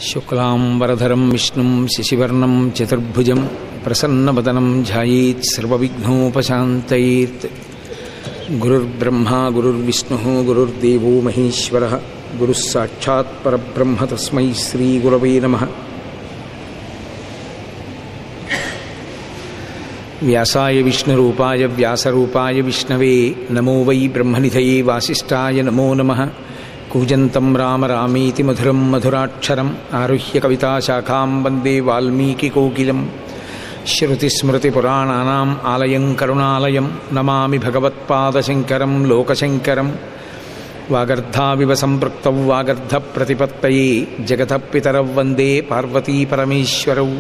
శుక్లాంబరధరం విష్ణుం శశివర్ణం చతుర్భుజం ప్రసన్నవదనం ధ్యాయేత్ సర్వవిఘ్నోపశాంతయేత్. గురుర్బ్రహ్మా గురుర్విష్ణుః గురుర్దేవో మహేశ్వరః గురుః సాక్షాత్ పరబ్రహ్మ తస్మై శ్రీగురవే నమః. వ్యాసాయ విష్ణురూపాయ వ్యాసరూపాయ విష్ణవే నమో వై బ్రహ్మనిధయే వాసిష్ఠాయ నమో నమః. కూజంతం రామ రామేతి మధురం మధురాక్షరం ఆరుహ్య కవితాశాఖాం వందే వాల్మీకికోకిలం. శ్రుతిస్మృతిపురాణానాం ఆలయం కరుణాలయం నమామి భగవత్పాదశంకరం లోకశంకరం. వాగర్ధావివ సంపృక్తౌ వాగర్ధప్రతిపత్తయే జగతః పితరౌ వందే పార్వతీపరమేశ్వరౌ.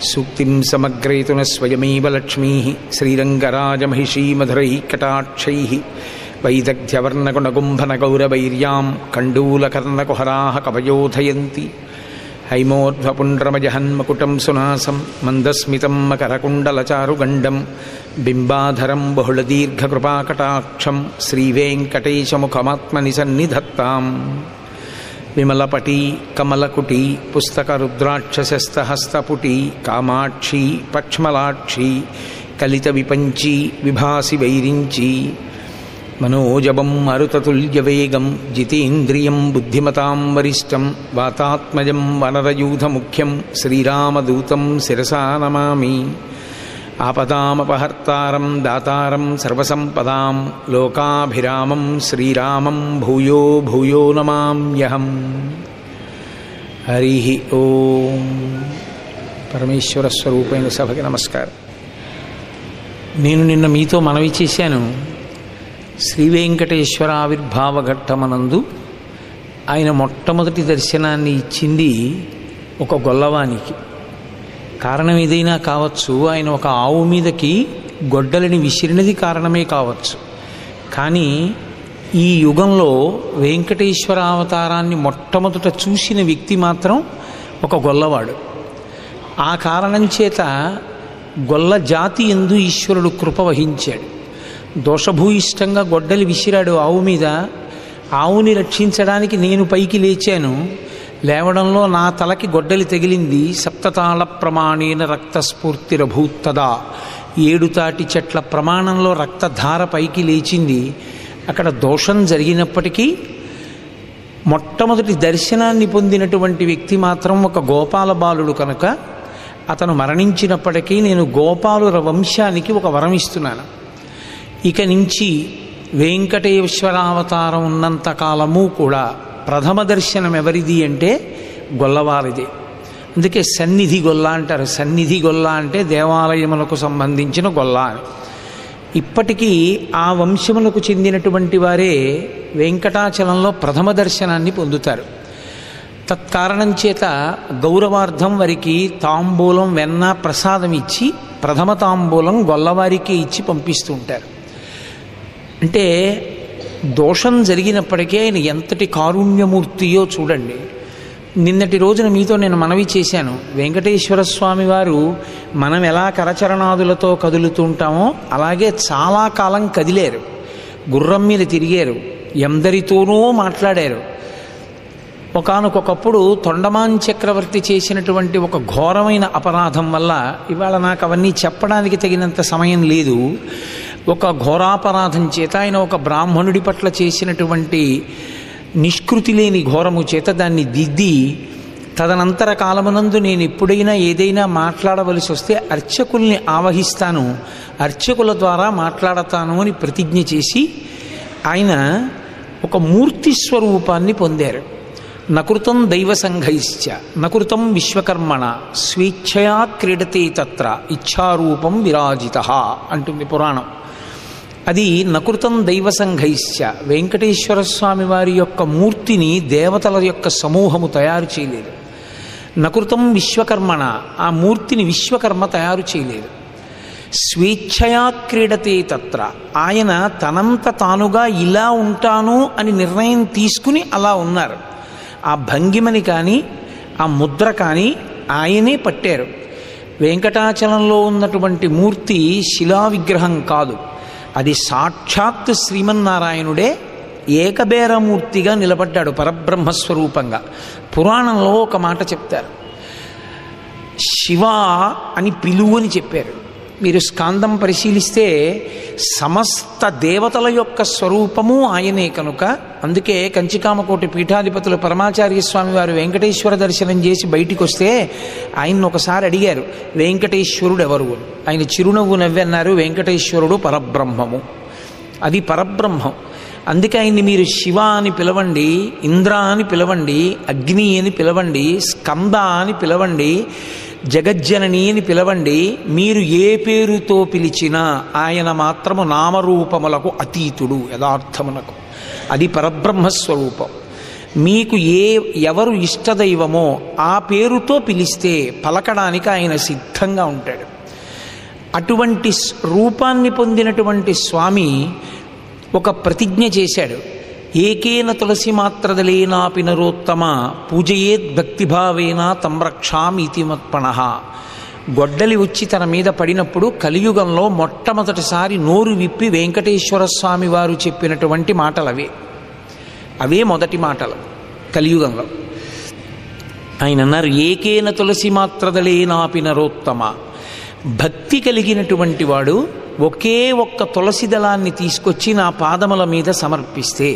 సూక్తిం సమగ్రేతున స్వయమేవ లక్ష్మీః శ్రీరంగరాజమహిషీమధురైః కటాక్షైః. వైదగ్ధ్యవర్ణగుణగుంభనగౌరవైర్యాం కండూలకర్ణకుహరాः కవయోధయంతి. హైమోర్ధ్వపుండ్రమజహన్మకుటం సునాసం మందస్మితం మకరకుండలచారుగండం బింబాధరం బహుళదీర్ఘకృపాకటాక్షం శ్రీవేంకటేశముఖమాత్మని సన్నిధత్తాం. విమలపటీ కమలకుటీ పుస్తకరుద్రాక్షసస్తహస్తపుటీ కామాక్షీ పక్ష్మలాక్షీ కలిత విపంచీ విభాసి వైరించీ. మనోజవం మరుతతుల్యవేగం జితేంద్రియం బుద్ధిమతాం వరిష్టం వాతాత్మజం వనరయూధముఖ్యం శ్రీరామదూతం శిరసా నమామి. ఆపదామపహర్తారం దాతారం సర్వసంపదాం లోకాభిరామం శ్రీరామం భూయో భూయో నమామ్యహం. హరి ఓం. పరమేశ్వర స్వరూపైన సభకి నమస్కారం. నేను నిన్న మీతో మనవి చేశాను, శ్రీవేంకటేశ్వర ఆవిర్భావ ఘట్టమనందు ఆయన మొట్టమొదటి దర్శనాన్ని ఇచ్చింది ఒక గొల్లవానికి. కారణం ఏదైనా కావచ్చు, ఆయన ఒక ఆవు మీదకి గొడ్డలిని విసిరినది కారణమే కావచ్చు. కానీ ఈ యుగంలో వెంకటేశ్వర అవతారాన్ని మొట్టమొదట చూసిన వ్యక్తి మాత్రం ఒక గొల్లవాడు. ఆ కారణం చేత గొల్ల జాతి యందు ఈశ్వరుడు కృప వహించాడు. దోషభూయిష్టంగా గొడ్డలి విసిరాడు ఆవు మీద. ఆవుని రక్షించడానికి నేను పైకి లేచాను. లేవడంలో నా తలకి గొడ్డలి తగిలింది. సప్తతాళ ప్రమాణేన రక్తస్ఫూర్తిరభూత్తదా, 7 తాటి చెట్ల ప్రమాణంలో రక్తధార పైకి లేచింది. అక్కడ దోషం జరిగినప్పటికీ మొట్టమొదటి దర్శనాన్ని పొందినటువంటి వ్యక్తి మాత్రం ఒక గోపాల బాలుడు కనుక అతను మరణించినప్పటికీ నేను గోపాలుర వంశానికి ఒక వరం ఇస్తున్నాను. ఇక నుంచి వెంకటేశ్వరావతారం ఉన్నంతకాలము కూడా ప్రథమ దర్శనం ఎవరిది అంటే గొల్లవారిదే. అందుకే సన్నిధి గొల్ల అంటారు. సన్నిధి గొల్ల అంటే దేవాలయములకు సంబంధించిన గొల్ల అని. ఇప్పటికీ ఆ వంశములకు చెందినటువంటి వారే వెంకటాచలంలో ప్రథమ దర్శనాన్ని పొందుతారు. తత్కారణం చేత గౌరవార్థం వారికి తాంబూలం వెన్న ప్రసాదం ఇచ్చి ప్రథమ తాంబూలం గొల్లవారికి ఇచ్చి పంపిస్తూ ఉంటారు. అంటే దోషం జరిగినప్పటికీ ఆయన ఎంతటి కారుణ్యమూర్తియో చూడండి. నిన్నటి రోజున మీతో నేను మనవి చేశాను, వెంకటేశ్వర స్వామి వారు మనం ఎలా కరచరణాదులతో కదులుతుంటామో అలాగే చాలా కాలం కదిలారు. గుర్రం మీద తిరిగారు, ఎందరితోనూ మాట్లాడారు. ఒకానొకప్పుడు తొండమాన్ చక్రవర్తి చేసినటువంటి ఒక ఘోరమైన అపరాధం వల్ల, ఇవాళ నాకు అవన్నీ చెప్పడానికి తగినంత సమయం లేదు, ఒక ఘోరాపరాధం చేత ఆయన ఒక బ్రాహ్మణుడి పట్ల చేసినటువంటి నిష్కృతి లేని ఘోరము చేత దాన్ని దిద్ది, తదనంతర కాలమునందు నేను ఎప్పుడైనా ఏదైనా మాట్లాడవలసి వస్తే అర్చకుల్ని ఆవహిస్తాను, అర్చకుల ద్వారా మాట్లాడతాను అని ప్రతిజ్ఞ చేసి ఆయన ఒక మూర్తి స్వరూపాన్ని పొందారు. నకృతం దైవసంఘైశ్చ నకృతం విశ్వకర్మణ స్వేచ్ఛయా క్రీడతే తత్ర ఇచ్ఛారూపం విరాజితః అంటుంది పురాణం. అది నకృతం దైవసంఘైశ్చ, వెంకటేశ్వర స్వామి వారి యొక్క మూర్తిని దేవతల యొక్క సమూహము తయారు చేయలేదు. నకృతం విశ్వకర్మణ, ఆ మూర్తిని విశ్వకర్మ తయారు చేయలేదు. స్వేచ్ఛయా క్రీడతే తత్ర, ఆయన తనంత తానుగా ఇలా ఉంటాను అని నిర్ణయం తీసుకుని అలా ఉన్నారు. ఆ భంగిమని కానీ ఆ ముద్ర కానీ ఆయనే పట్టారు. వెంకటాచలంలో ఉన్నటువంటి మూర్తి శిలా విగ్రహం కాదు, అది సాక్షాత్ శ్రీమన్నారాయణుడే ఏకబేరమూర్తిగా నిలబడ్డాడు పరబ్రహ్మస్వరూపంగా. పురాణంలో ఒక మాట చెప్తారు, శివ అని పిలువు అని చెప్పారు. మీరు స్కాందం పరిశీలిస్తే సమస్త దేవతల యొక్క స్వరూపము ఆయనే కనుక, అందుకే కంచికామకోటి పీఠాధిపతులు పరమాచార్య స్వామి వారు వెంకటేశ్వర దర్శనం చేసి బయటికి వస్తే ఆయన్ని ఒకసారి అడిగారు, వెంకటేశ్వరుడు ఎవరు? ఆయన చిరునవ్వు నవ్వన్నారు, వెంకటేశ్వరుడు పరబ్రహ్మము, అది పరబ్రహ్మం. అందుకే ఆయన్ని మీరు శివ అని పిలవండి, ఇంద్ర అని పిలవండి, అగ్ని అని పిలవండి, స్కంద అని పిలవండి, జగజ్జనని అని పిలవండి, మీరు ఏ పేరుతో పిలిచినా ఆయన మాత్రము నామరూపములకు అతీతుడు యథార్థమునకు. అది పరబ్రహ్మస్వరూపం. మీకు ఎవరు ఇష్టదైవమో ఆ పేరుతో పిలిస్తే పలకడానికి ఆయన సిద్ధంగా ఉంటాడు. అటువంటి రూపాన్ని పొందినటువంటి స్వామి ఒక ప్రతిజ్ఞ చేశాడు, ఏకేన తులసి మాత్రదలేనాపి నరోత్తమ పూజయేద్ భక్తిభావేన తం రక్షామీతి మత్పణః. గొడ్డలి వచ్చి తన మీద పడినప్పుడు కలియుగంలో మొట్టమొదటిసారి నోరు విప్పి వెంకటేశ్వర స్వామి వారు చెప్పినటువంటి మాటలు అవే మొదటి మాటలు కలియుగంలో. ఆయన అన్నారు, ఏకేన తులసి మాత్రదలేనాపి నరోత్తమ. భక్తి కలిగినటువంటి వాడు ఒకే ఒక్క తులసి దళాన్ని తీసుకొచ్చి నా పాదముల మీద సమర్పిస్తే,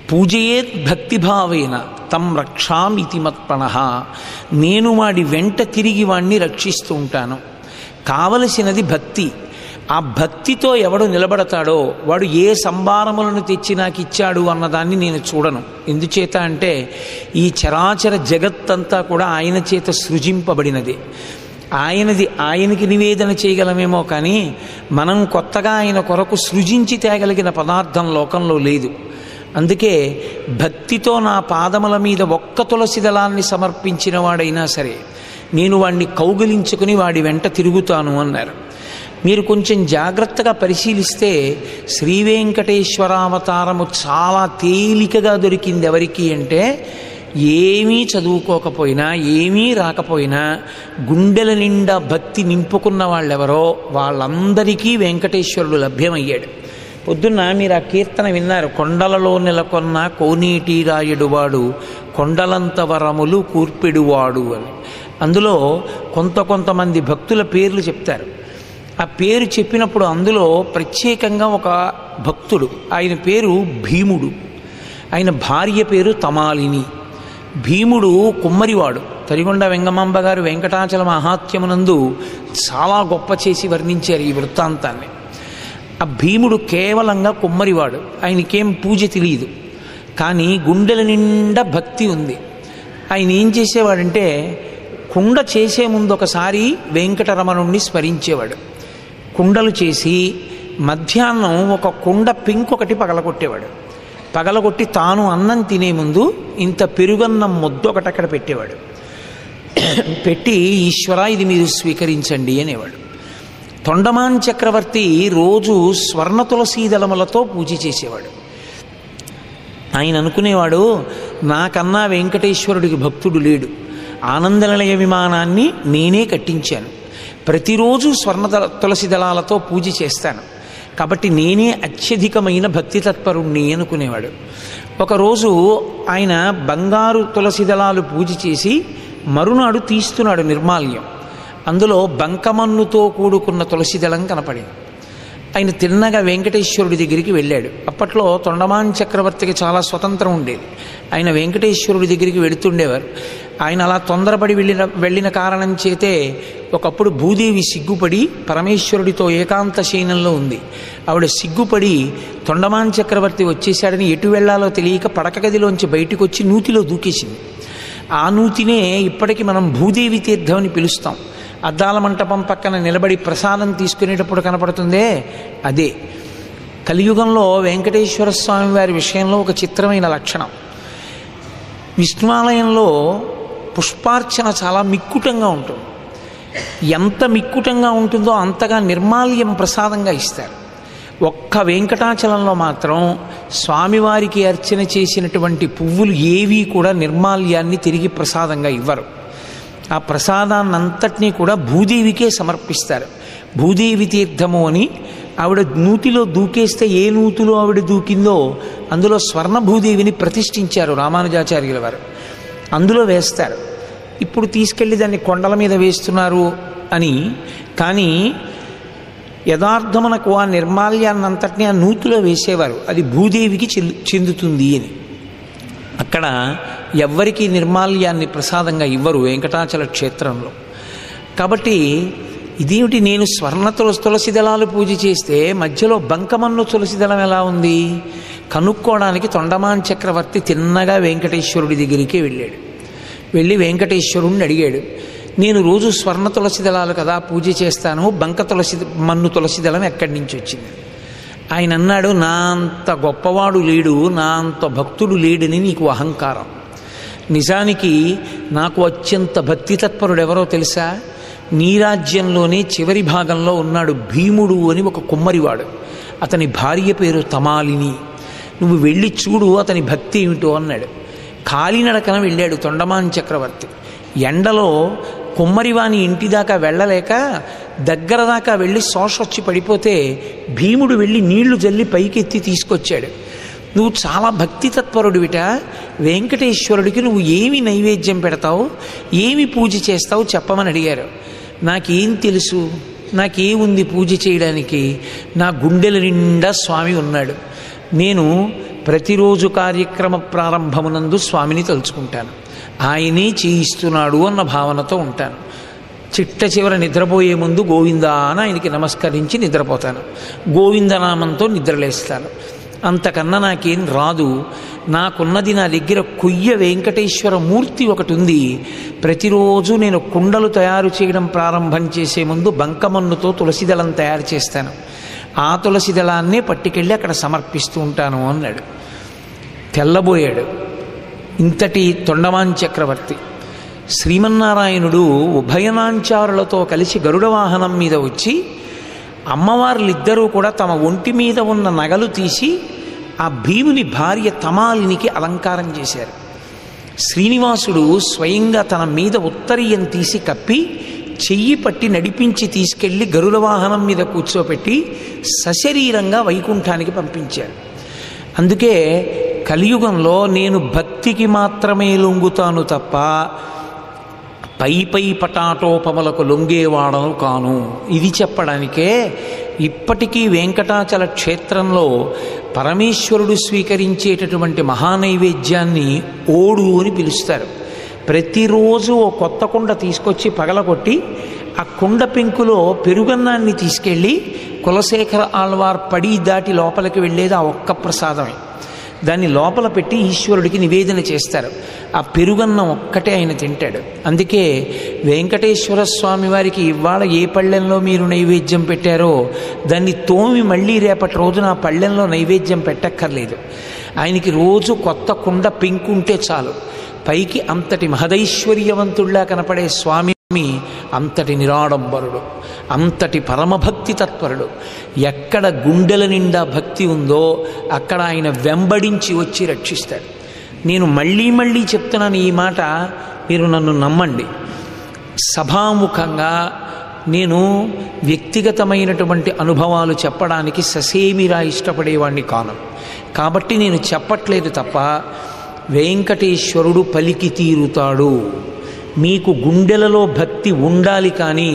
పూజయేత్ భక్తిభావేన తం రక్షామితి మత్పణః, నేను వాడి వెంట తిరిగి వాణ్ణి రక్షిస్తూ ఉంటాను. కావలసినది భక్తి. ఆ భక్తితో ఎవడు నిలబడతాడో వాడు ఏ సంభారములను తెచ్చి నాకు ఇచ్చాడు అన్నదాన్ని నేను చూడను. ఎందుచేత అంటే ఈ చరాచర జగత్తంతా కూడా ఆయన చేత సృజింపబడినది. ఆయనకి నివేదన చేయగలమేమో కానీ మనం కొత్తగా ఆయన కొరకు సృజించి తేగలిగిన పదార్థం లోకంలో లేదు. అందుకే భక్తితో నా పాదముల మీద ఒక్క తులసి దళాన్ని సమర్పించిన వాడైనా సరే నేను వాడిని కౌగిలించుకుని వాడి వెంట తిరుగుతాను అన్నారు. మీరు కొంచెం జాగ్రత్తగా పరిశీలిస్తే శ్రీ వెంకటేశ్వరావతారము చాలా తేలికగా దొరికింది ఎవరికి అంటే, ఏమీ చదువుకోకపోయినా ఏమీ రాకపోయినా గుండెల నిండా భక్తి నింపుకున్న వాళ్ళెవరో వాళ్ళందరికీ వెంకటేశ్వరుడు లభ్యమయ్యాడు. పొద్దున్న మీరు ఆ కీర్తన విన్నారు, కొండలలో నెలకొన్న కోనేటి రాయుడువాడు కొండలంత వరములు కూర్పెడువాడు అని. అందులో కొంతమంది భక్తుల పేర్లు చెప్తారు. ఆ పేరు చెప్పినప్పుడు అందులో ప్రత్యేకంగా ఒక భక్తుడు, ఆయన పేరు భీముడు, ఆయన భార్య పేరు తమాలిని. భీముడు కుమ్మరివాడు. తరిగొండ వెంగమాంబ గారు వెంకటాచల మహాత్యమునందు చాలా గొప్ప చేసి వర్ణించారు ఈ వృత్తాంతాన్ని. ఆ భీముడు కేవలంగా కుమ్మరివాడు, ఆయనకేం పూజ తెలియదు, కానీ గుండెల నిండా భక్తి ఉంది. ఆయన ఏం చేసేవాడంటే కుండ చేసే ముందు ఒకసారి వెంకటరమణుణ్ణి స్మరించేవాడు. కుండలు చేసి మధ్యాహ్నం ఒక కుండ పెంకొకటి పగలగొట్టేవాడు. పగలగొట్టి తాను అన్నం తినే ముందు ఇంత పెరుగన్నం ముద్ద ఒకటి అక్కడ పెట్టేవాడు. పెట్టి ఈశ్వర ఇది మీరు స్వీకరించండి అనేవాడు. తొండమాన్ చక్రవర్తి రోజు స్వర్ణ తులసీదళములతో పూజ చేసేవాడు. ఆయన అనుకునేవాడు, నాకన్నా వెంకటేశ్వరుడికి భక్తుడు లేడు, ఆనందనిలయ విమానాన్ని నేనే కట్టించాను, ప్రతిరోజు స్వర్ణ తులసి దళాలతో పూజ చేస్తాను, కాబట్టి నేనే అత్యధికమైన భక్తి తత్పరుణ్ణి అనుకునేవాడు. ఒకరోజు ఆయన బంగారు తులసి దళాలు పూజ చేసి మరునాడు తీస్తున్నాడు నిర్మాల్యం. అందులో బంకమన్నుతో కూడుకున్న తులసి దళం కనపడింది. ఆయన తిన్నగా వెంకటేశ్వరుడి దగ్గరికి వెళ్ళాడు. అప్పట్లో తొండమాన్ చక్రవర్తికి చాలా స్వతంత్రం ఉండేది. ఆయన వెంకటేశ్వరుడి దగ్గరికి వెడుతుండేవారు. ఆయన అలా తొందరపడి వెళ్ళిన కారణం చేతే ఒకప్పుడు భూదేవి సిగ్గుపడి పరమేశ్వరుడితో ఏకాంత శయనంలో ఉంది. ఆవిడ సిగ్గుపడి తొండమాన్ చక్రవర్తి వచ్చేశాడని ఎటు వెళ్లాలో తెలియక పడక గదిలోంచి బయటకు వచ్చి నూతిలో దూకేసింది. ఆ నూతినే ఇప్పటికీ మనం భూదేవి తీర్థం అని పిలుస్తాం. అద్దాల మంటపం పక్కన నిలబడి ప్రసాదం తీసుకునేటప్పుడు కనపడుతుందే అదే. కలియుగంలో వెంకటేశ్వర స్వామి వారి విషయంలో ఒక చిత్రమైన లక్షణం, విష్ణువాలయంలో పుష్పార్చన చాలా మిక్కుటంగా ఉంటుంది. ఎంత మిక్కుటంగా ఉంటుందో అంతగా నిర్మాల్యం ప్రసాదంగా ఇస్తారు. ఒక్క వెంకటాచలంలో మాత్రం స్వామివారికి అర్చన చేసినటువంటి పువ్వులు ఏవీ కూడా నిర్మాల్యాన్ని తిరిగి ప్రసాదంగా ఇవ్వరు. ఆ ప్రసాదాన్నంతటినీ కూడా భూదేవికే సమర్పిస్తారు. భూదేవి తీర్థము అని ఆవిడ నూతిలో దూకేస్తే ఏ నూతిలో ఆవిడ దూకిందో అందులో స్వర్ణభూదేవిని ప్రతిష్ఠించారు రామానుజాచార్యుల వారు. అందులో వేస్తారు. ఇప్పుడు తీసుకెళ్ళి దాన్ని కొండల మీద వేస్తున్నారు అని. కానీ యథార్థమునకు ఆ నిర్మాల్యాన్నంతటినీ ఆ నూతిలో వేసేవారు, అది భూదేవికి చెందుతుంది అని. అక్కడ ఎవ్వరికీ నిర్మాల్యాన్ని ప్రసాదంగా ఇవ్వరు వెంకటాచల క్షేత్రంలో. కాబట్టి ఇదేమిటి, నేను స్వర్ణ తులసి దళాలు పూజ చేస్తే మధ్యలో బంకమన్ను తులసి దళం ఎలా ఉంది కనుక్కోవడానికి తొండమాన్ చక్రవర్తి తిన్నగా వెంకటేశ్వరుడి దగ్గరికి వెళ్ళాడు. వెళ్ళి వెంకటేశ్వరుడిని అడిగాడు, నేను రోజు స్వర్ణ తులసి దళాలు కదా పూజ చేస్తాను, బంక మన్ను తులసి దళం ఎక్కడి నుంచి వచ్చింది? ఆయన అన్నాడు, నా అంత గొప్పవాడు లేడు, నా అంత భక్తుడు లేడని నీకు అహంకారం. నిజానికి నాకు అత్యంత భక్తి తత్పరుడు ఎవరో తెలుసా? నీ రాజ్యంలోనే చివరి భాగంలో ఉన్నాడు భీముడు అని ఒక కుమ్మరివాడు. అతని భార్య పేరు తమాలిని. నువ్వు వెళ్ళి చూడు అతని భక్తి ఏమిటో అన్నాడు. కాలినడకన వెళ్ళాడు తొండమాన్ చక్రవర్తి. ఎండలో కుమ్మరివాని ఇంటి దాకా వెళ్ళలేక దగ్గర దాకా వెళ్ళి శోషొచ్చి పడిపోతే భీముడు వెళ్ళి నీళ్లు జల్లి పైకెత్తి తీసుకొచ్చాడు. నువ్వు చాలా భక్తి తత్పరుడివిట, వెంకటేశ్వరుడికి నువ్వు ఏమి నైవేద్యం పెడతావు, ఏమి పూజ చేస్తావు చెప్పమని అడిగారు. నాకేం తెలుసు, నాకేముంది పూజ చేయడానికి, నా గుండెల నిండా స్వామి ఉన్నాడు. నేను ప్రతిరోజు కార్యక్రమ ప్రారంభమునందు స్వామిని తలుచుకుంటాను, ఆయనే చేయిస్తున్నాడు అన్న భావనతో ఉంటాను. చిట్ట చివర నిద్రపోయే ముందు గోవిందా అని ఆయనకి నమస్కరించి నిద్రపోతాను, గోవిందనామంతో నిద్రలేస్తాను. అంతకన్నా నాకేం రాదు. నాకున్నది నా దగ్గర కొయ్య వెంకటేశ్వర మూర్తి ఒకటి ఉంది. ప్రతిరోజు నేను కుండలు తయారు చేయడం ప్రారంభం చేసే ముందు బంకమన్నుతో తులసిదళం తయారు చేస్తాను, ఆ తులసిదళాన్నే పట్టుకెళ్ళి అక్కడ సమర్పిస్తూ ఉంటాను అన్నాడు. తెల్లబోయాడు ఇంతటి తొండమాన్ చక్రవర్తి. శ్రీమన్నారాయణుడు ఉభయనాంచారులతో కలిసి గరుడ వాహనం మీద వచ్చి అమ్మవార్లిద్దరూ కూడా తమ ఒంటి మీద ఉన్న నగలు తీసి ఆ భీముని భార్య తమాలినికి అలంకారం చేశారు. శ్రీనివాసుడు స్వయంగా తన మీద ఉత్తరీయం తీసి కప్పి చెయ్యి పట్టి నడిపించి తీసుకెళ్ళి గరుడ వాహనం మీద కూర్చోపెట్టి సశరీరంగా వైకుంఠానికి పంపించారు. అందుకే కలియుగంలో నేను భక్తికి మాత్రమే లొంగుతాను తప్ప పై పటాటోపములకు లొంగేవాడను కాను. ఇది చెప్పడానికే ఇప్పటికీ వెంకటాచల క్షేత్రంలో పరమేశ్వరుడు స్వీకరించేటటువంటి మహానైవేద్యాన్ని ఓడు అని పిలుస్తారు. ప్రతిరోజు ఓ కొత్త కుండ తీసుకొచ్చి పగలగొట్టి ఆ కుండ పెంకులో పెరుగన్నాన్ని తీసుకెళ్ళి కులశేఖర ఆళ్వార్ పడి దాటి లోపలికి వెళ్ళేది ఆ ఒక్క ప్రసాదమే. దాన్ని లోపల పెట్టి ఈశ్వరుడికి నివేదన చేస్తారు. ఆ పెరుగన్నం ఒక్కటే ఆయన తింటాడు. అందుకే వెంకటేశ్వర స్వామి వారికి ఇవాళ ఏ పళ్ళెంలో మీరు నైవేద్యం పెట్టారో దాన్ని తోమి మళ్ళీ రేపటి రోజున ఆ పళ్ళెంలో నైవేద్యం పెట్టక్కర్లేదు. ఆయనకి రోజు కొత్త కుండ పెంకుంటే చాలు. పైకి అంతటి మహదైశ్వర్యవంతుల్లా కనపడే స్వామి అంతటి నిరాడంబరుడు, అంతటి పరమభక్తి తత్పరుడు. ఎక్కడ గుండెల నిండా భక్తి ఉందో అక్కడ ఆయన వెంబడించి వచ్చి రక్షిస్తాడు. నేను మళ్ళీ మళ్ళీ చెప్తున్నాను ఈ మాట, మీరు నన్ను నమ్మండి. సభాముఖంగా నేను వ్యక్తిగతమైనటువంటి అనుభవాలు చెప్పడానికి ససేమిరా ఇష్టపడేవాడిని కాను. కాబట్టి నేను చెప్పట్లేదు తప్ప వెంకటేశ్వరుడు పలికి తీరుతాడు. మీకు గుండెలలో భక్తి ఉండాలి, కానీ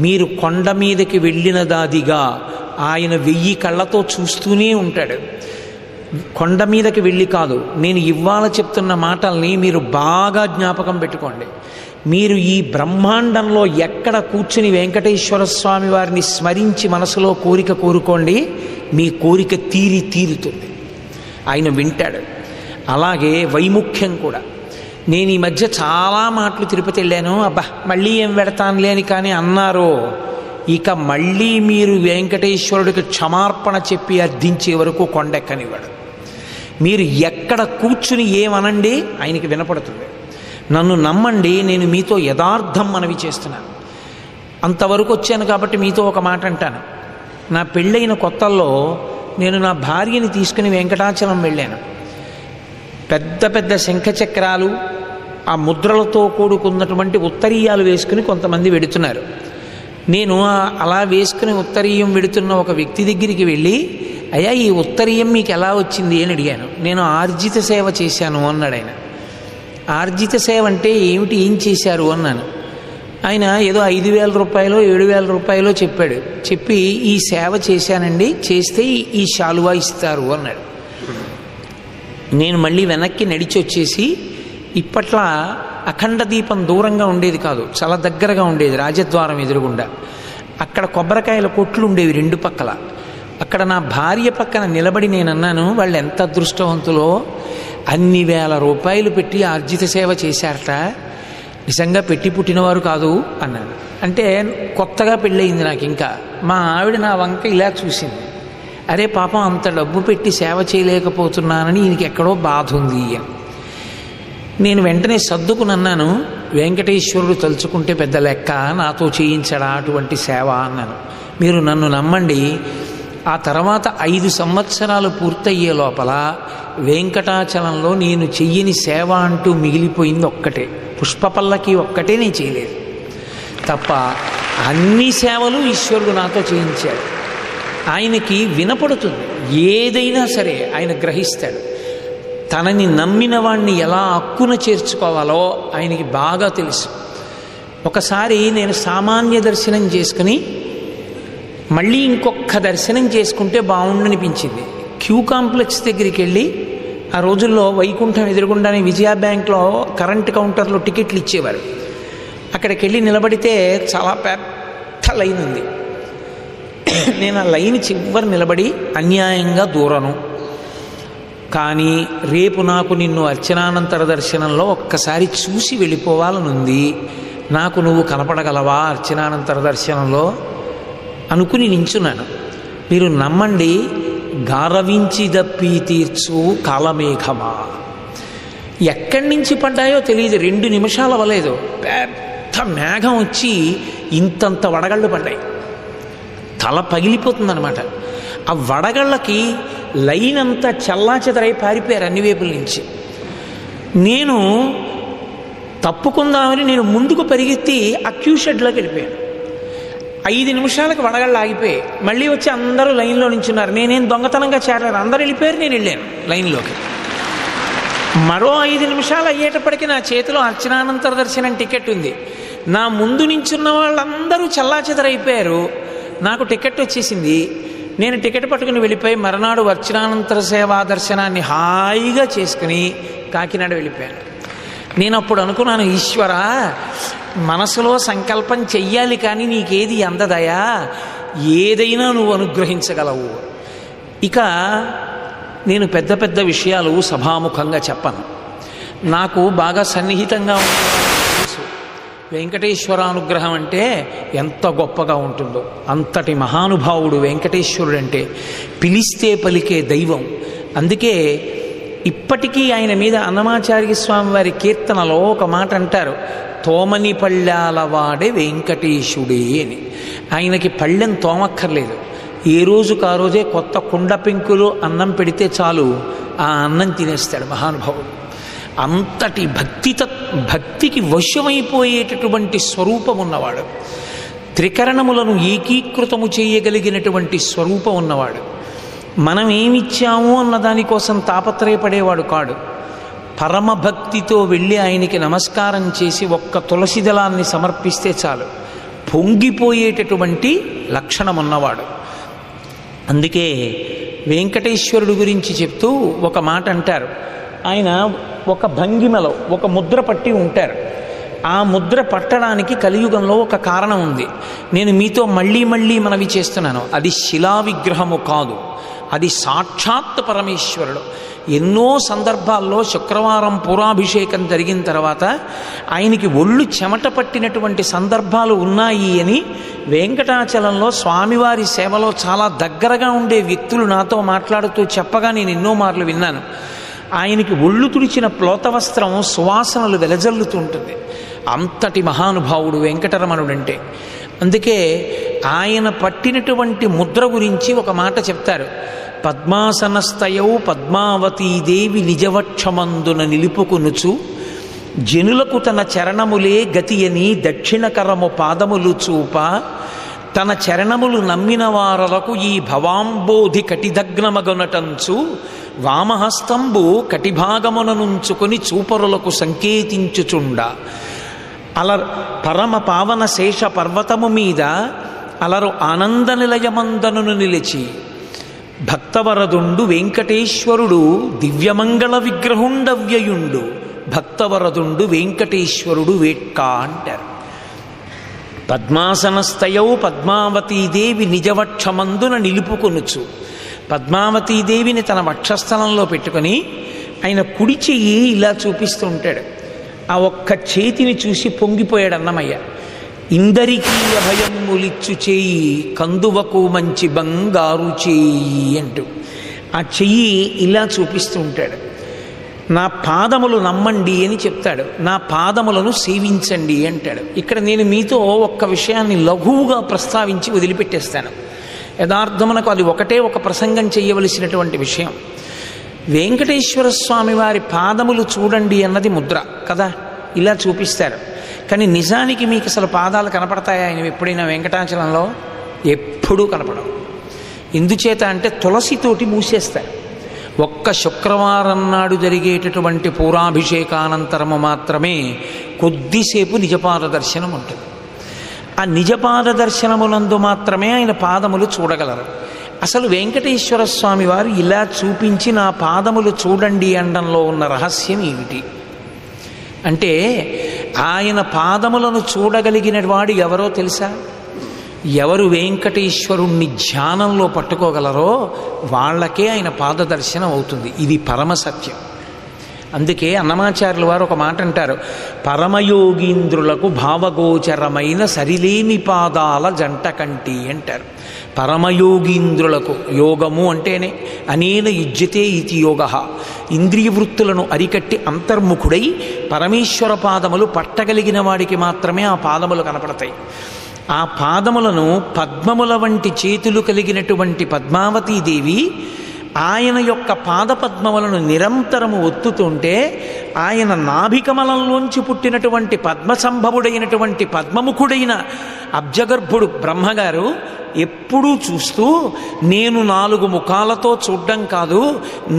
మీరు కొండ మీదకి వెళ్ళిన దాదిగా ఆయన 1000 కళ్ళతో చూస్తూనే ఉంటాడు. కొండ మీదకి వెళ్ళి కాదు, నేను ఇవాళ చెప్తున్న మాటల్ని మీరు బాగా జ్ఞాపకం పెట్టుకోండి. మీరు ఈ బ్రహ్మాండంలో ఎక్కడ కూర్చుని వెంకటేశ్వర స్వామి వారిని స్మరించి మనసులో కోరిక కోరుకోండి, మీ కోరిక తీరుతుంది. ఆయన వింటాడు. అలాగే వైముఖ్యం కూడా. నేను ఈ మధ్య చాలా మాటలు తిరుపతి వెళ్ళాను, అబ్బా మళ్ళీ ఏం పెడతానులే అని కానీ అన్నారో, ఇక మళ్ళీ మీరు వెంకటేశ్వరుడికి క్షమార్పణ చెప్పి అర్థించే వరకు కొండెక్కనివ్వడు. మీరు ఎక్కడ కూర్చుని ఏమనండి ఆయనకి వినపడుతుంది. నన్ను నమ్మండి, నేను మీతో యథార్థం మనవి చేస్తున్నాను. అంతవరకు వచ్చాను కాబట్టి మీతో ఒక మాట అంటాను. నా పెళ్ళైన కొత్తల్లో నేను నా భార్యని తీసుకుని వెంకటాచలం వెళ్ళాను. పెద్ద పెద్ద శంఖచక్రాలు ఆ ముద్రలతో కూడుకున్నటువంటి ఉత్తరీయాలు వేసుకుని కొంతమంది వెడుతున్నారు. నేను అలా వేసుకుని ఉత్తరీయం వెడుతున్న ఒక వ్యక్తి దగ్గరికి వెళ్ళి, అయ్యా ఈ ఉత్తరీయం మీకు ఎలా వచ్చింది అని అడిగాను. నేను ఆర్జిత సేవ చేశాను అన్నాడు ఆయన. ఆర్జిత సేవ అంటే ఏమిటి, ఏం చేశారు అన్నాను. ఆయన ఏదో 5,000 రూపాయలు 7,000 రూపాయలు చెప్పాడు. చెప్పి ఈ సేవ చేశానండి, చేస్తే ఈ శాలువా ఇస్తారు అన్నాడు. నేను మళ్ళీ వెనక్కి నడిచి వచ్చేసి, ఇప్పట్లా అఖండ దీపం దూరంగా ఉండేది కాదు, చాలా దగ్గరగా ఉండేది, రాజద్వారం ఎదురుగుండా. అక్కడ కొబ్బరికాయల కొట్లు ఉండేవి 2 పక్కల. అక్కడ నా భార్య పక్కన నిలబడి నేను అన్నాను, వాళ్ళు ఎంత అదృష్టవంతులో, అన్ని వేల రూపాయలు పెట్టి ఆర్జిత సేవ చేశారట, నిజంగా పెట్టి పుట్టినవారు కాదు అన్నాను. అంటే కొత్తగా పెళ్ళయింది నాకు. ఇంకా మా ఆవిడ నా వంక ఇలా చూసింది, అరే పాపం అంత డబ్బు పెట్టి సేవ చేయలేకపోతున్నానని ఈయనకి ఎక్కడో బాధ ఉంది అని. నేను వెంటనే సర్దుకునన్నాను, వెంకటేశ్వరుడు తలుచుకుంటే పెద్ద లెక్క, నాతో చేయించడా అటువంటి సేవ అన్నాను. మీరు నన్ను నమ్మండి, ఆ తర్వాత 5 సంవత్సరాలు పూర్తయ్యే లోపల వెంకటాచలంలో నేను చెయ్యని సేవ అంటూ మిగిలిపోయింది ఒక్కటే, పుష్పపల్లకి ఒక్కటే నేను చేయలేదు తప్ప అన్ని సేవలు ఈశ్వరుడు నాతో చేయించాడు. ఆయనకి వినపడుతుంది, ఏదైనా సరే ఆయన గ్రహిస్తాడు. తనని నమ్మిన వాణ్ణి ఎలా హక్కున చేర్చుకోవాలో ఆయనకి బాగా తెలుసు. ఒకసారి నేను సామాన్య దర్శనం చేసుకుని మళ్ళీ ఇంకొక దర్శనం చేసుకుంటే బాగుండనిపించింది. క్యూ కాంప్లెక్స్ దగ్గరికి వెళ్ళి, ఆ రోజుల్లో వైకుంఠం ఎదురుగుండానే విజయ బ్యాంక్లో కరెంట్ కౌంటర్లో టికెట్లు ఇచ్చేవారు. అక్కడికి వెళ్ళి నిలబడితే చాలా పెద్ద లైన్ ఉంది. నేను ఆ లైన్ చివరి నిలబడి అన్యాయంగా దూరను, కానీ రేపు నాకు నిన్ను అర్చనానంతర దర్శనంలో ఒక్కసారి చూసి వెళ్ళిపోవాలనుంది, నాకు నువ్వు కనపడగలవా అర్చనానంతర దర్శనంలో అనుకుని నించున్నాను. మీరు నమ్మండి, గారవించి దప్పి తీర్చు కాలమేఘమా, ఎక్కడి నుంచి పడ్డాయో తెలియదు, 2 నిమిషాలు అవ్వలేదు, పెద్ద మేఘం వచ్చి ఇంతంత వడగళ్ళు పడ్డాయి, తల పగిలిపోతుందన్నమాట. ఆ వడగళ్ళకి లైన్ అంతా చల్లాచెదరై పారిపోయారు అన్ని వైపుల నుంచి. నేను తప్పుకుందామని నేను ముందుకు పరిగెత్తి ఆ క్యూ షెడ్లోకి వెళ్ళిపోయాను. 5 నిమిషాలకు వడగళ్ళు ఆగిపోయి మళ్ళీ వచ్చి అందరూ లైన్లో నించున్నారు. నేనేం దొంగతనంగా చేరాను, అందరూ వెళ్ళిపోయారు, నేను వెళ్ళాను లైన్లోకి. మరో 5 నిమిషాలు అయ్యేటప్పటికి నా చేతిలో అర్చనానంతర దర్శనం టికెట్ ఉంది. నా ముందు నించున్న వాళ్ళందరూ చల్లాచెదరైపోయారు, నాకు టికెట్ వచ్చేసింది. నేను టికెట్ పట్టుకుని వెళ్ళిపోయి మరునాడు అర్చనానంతర సేవా దర్శనాన్ని హాయిగా చేసుకుని కాకినాడ వెళ్ళిపోయాను. నేను అప్పుడు అనుకున్నాను, ఈశ్వర మనసులో సంకల్పం చెయ్యాలి కానీ నీకేది అందదయా, ఏదైనా నువ్వు అనుగ్రహించగలవు. ఇక నేను పెద్ద పెద్ద విషయాలు సభాముఖంగా చెప్పను, నాకు బాగా సన్నిహితంగా ఉంటుంది. వెంకటేశ్వర అనుగ్రహం అంటే ఎంత గొప్పగా ఉంటుందో, అంతటి మహానుభావుడు వెంకటేశ్వరుడు అంటే, పిలిస్తే పలికే దైవం. అందుకే ఇప్పటికీ ఆయన మీద అన్నమాచార్య స్వామి వారి కీర్తనలో ఒక మాట అంటారు, తోమని పళ్ళాల వాడే వెంకటేశుడే అని. ఆయనకి పళ్ళెం తోమక్కర్లేదు, ఏ రోజుకు ఆ రోజే కొత్త కుండ పెంకులు అన్నం పెడితే చాలు ఆ అన్నం తినేస్తాడు మహానుభావుడు. అంతటి భక్తికి వశమైపోయేటటువంటి స్వరూపం ఉన్నవాడు, త్రికరణములను ఏకీకృతము చేయగలిగినటువంటి స్వరూపం ఉన్నవాడు. మనం ఏమిచ్చాము అన్న దానికోసం తాపత్రయపడేవాడు కాడు. పరమభక్తితో వెళ్ళి ఆయనకి నమస్కారం చేసి ఒక్క తులసి దళాన్ని సమర్పిస్తే చాలు పొంగిపోయేటటువంటి లక్షణం ఉన్నవాడు. అందుకే వెంకటేశ్వరుడు గురించి చెప్తూ ఒక మాట అంటారు, ఆయన ఒక భంగిమలో ఒక ముద్ర పట్టి ఉంటారు. ఆ ముద్ర పట్టడానికి కలియుగంలో ఒక కారణం ఉంది, నేను మీతో మళ్ళీ మళ్ళీ మనవి చేస్తున్నాను. అది శిలా విగ్రహము కాదు, అది సాక్షాత్ పరమేశ్వరుడు. ఎన్నో సందర్భాల్లో శుక్రవారం పూరాభిషేకం జరిగిన తర్వాత ఆయనకి ఒళ్ళు చెమట పట్టినటువంటి సందర్భాలు ఉన్నాయి అని వెంకటాచలంలో స్వామివారి సేవలో చాలా దగ్గరగా ఉండే వ్యక్తులు నాతో మాట్లాడుతూ చెప్పగా నేను ఎన్నో మార్లు విన్నాను. ఆయనకి ఒళ్ళు తుడిచిన ప్లోత వస్త్రం సువాసనలు వెలజల్లుతూ ఉంటుంది. అంతటి మహానుభావుడు వెంకటరమణుడంటే. అందుకే ఆయన పట్టినటువంటి ముద్ర గురించి ఒక మాట చెప్తారు, పద్మాసనస్థయౌ పద్మావతీదేవి నిజవక్షమందున నిలుపుకొనుచు జనులకు తన చరణములే గతి అని దక్షిణకరము పాదములు చూప తన చరణములు నమ్మిన వారలకు ఈ భవాంబోధి కటిదగ్నమగొనటంచు వామహస్తంబు కటిభాగముననుంచుకొని చూపరులకు సంకేతించుచుండ పరమ పావన శేష పర్వతము మీద అలరు ఆనంద నిలయమందనును నిలిచి భక్తవరదుండు వెంకటేశ్వరుడు దివ్యమంగళ విగ్రహుండవ్యయుండు భక్తవరదుండు వెంకటేశ్వరుడు వేట్కా అంటారు. పద్మాసనస్థయౌ పద్మావతీదేవి నిజవక్షమందున నిలుపుకొనుచు పద్మావతీదేవిని తన వక్షస్థలంలో పెట్టుకొని ఆయన కుడి చెయ్యి ఇలా చూపిస్తూ ఉంటాడు. ఆ ఒక్క చేతిని చూసి పొంగిపోయాడు అన్నమయ్య. ఇందరికీ అభయం ములిచ్చు చేయి కందువకు మంచి బంగారు చేయి అంటూ ఆ చెయ్యి ఇలా చూపిస్తూ ఉంటాడు. నా పాదములు నమ్మండి అని చెప్తాడు, నా పాదములను సేవించండి అంటాడు. ఇక్కడ నేను మీతో ఒక్క విషయాన్ని లఘువుగా ప్రస్తావించి వదిలిపెట్టేస్తాను. యథార్థమునకు అది ఒకటే ఒక ప్రసంగం చేయవలసినటువంటి విషయం. వెంకటేశ్వర స్వామి వారి పాదములు చూడండి అన్నది ముద్ర కదా, ఇలా చూపిస్తారు. కానీ నిజానికి మీకు అసలు పాదాలు కనపడతాయా ఆయన ఎప్పుడైనా వెంకటాచలంలో? ఎప్పుడూ కనపడవు. ఎందుచేత అంటే తులసితోటి మూసేస్తారు. ఒక్క శుక్రవారం నాడు జరిగేటటువంటి పూరాభిషేకానంతరము మాత్రమే కొద్దిసేపు నిజపాద దర్శనం ఉంటుంది. ఆ నిజపాద దర్శనమునందు మాత్రమే ఆయన పాదములు చూడగలరు. అసలు వెంకటేశ్వర స్వామి వారు ఇలా చూపించి నా పాదములు చూడండి అనడంలో ఉన్న రహస్యం ఏమిటి అంటే, ఆయన పాదములను చూడగలిగిన వాడు ఎవరో తెలుసా? ఎవరు వెంకటేశ్వరుణ్ణి ధ్యానంలో పట్టుకోగలరో వాళ్ళకే ఆయన పాదదర్శనం అవుతుంది. ఇది పరమసత్యం. అందుకే అన్నమాచార్యుల వారు ఒక మాట అంటారు, పరమయోగీంద్రులకు భావగోచరమైన సరిలేని పాదాల జంట కంటి అంటారు. పరమయోగీంద్రులకు, యోగము అంటేనే అనేన యుజ్యతే ఇతి యోగ, ఇంద్రియ వృత్తులను అరికట్టి అంతర్ముఖుడై పరమేశ్వర పాదములు పట్టగలిగిన వాడికి మాత్రమే ఆ పాదములు కనపడతాయి. ఆ పాదములను పద్మముల వంటి చేతులు కలిగినటువంటి పద్మావతీదేవి ఆయన యొక్క పాదపద్మములను నిరంతరము ఒత్తుతుంటే ఆయన నాభికమలంలోంచి పుట్టినటువంటి పద్మసంభవుడైనటువంటి పద్మముఖుడైన అబ్జగర్భుడు బ్రహ్మగారు ఎప్పుడూ చూస్తూ, నేను 4 ముఖాలతో చూడ్డం కాదు,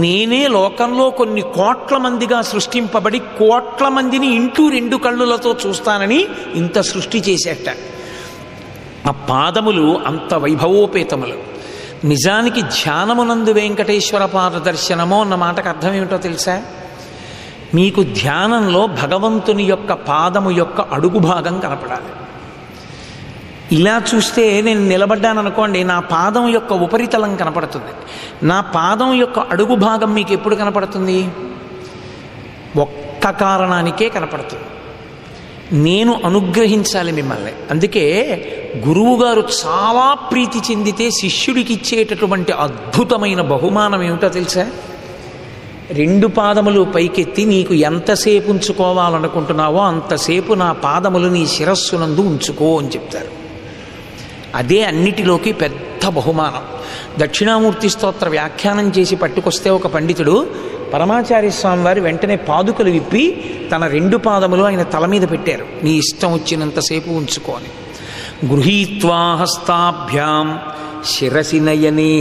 నేనే లోకంలో కొన్ని కోట్ల మందిగా సృష్టింపబడి కోట్ల మందిని ఇంటూ 2 కళ్ళులతో చూస్తానని ఇంత సృష్టి చేసేట. ఆ పాదములు అంత వైభవోపేతములు. నిజానికి ధ్యానమునందు వెంకటేశ్వర పాద దర్శనమో అన్న మాటకు అర్థం ఏమిటో తెలుసా? మీకు ధ్యానంలో భగవంతుని యొక్క పాదము యొక్క అడుగు భాగం కనపడాలి. ఇలా చూస్తే నేను నిలబడ్డాను అనుకోండి, నా పాదం యొక్క ఉపరితలం కనపడుతుంది. నా పాదం యొక్క అడుగు భాగం మీకు ఎప్పుడు కనపడుతుంది? ఒక్క కారణానికే కనపడుతుంది, నేను అనుగ్రహించాలి మిమ్మల్ని. అందుకే గురువుగారు చాలా ప్రీతి చెందితే శిష్యుడికి ఇచ్చేటటువంటి అద్భుతమైన బహుమానం ఏమిటో తెలుసా? 2 పాదములు పైకెత్తి నీకు ఎంతసేపు ఉంచుకోవాలనుకుంటున్నావో అంతసేపు నా పాదములు నీ శిరస్సునందు ఉంచుకో అని చెప్తారు. అదే అన్నిటిలోకి పెద్ద బహుమానం. దక్షిణామూర్తి స్తోత్ర వ్యాఖ్యానం చేసి పట్టుకొస్తే ఒక పండితుడు పరమాచార్య స్వామి వారు వెంటనే పాదుకలు విప్పి తన 2 పాదములు ఆయన తల మీద పెట్టారు. నీ ఇష్టం వచ్చినంతసేపు ఉంచుకోని. గృహీత్వా హస్తాభ్యాం శిరసి నయనే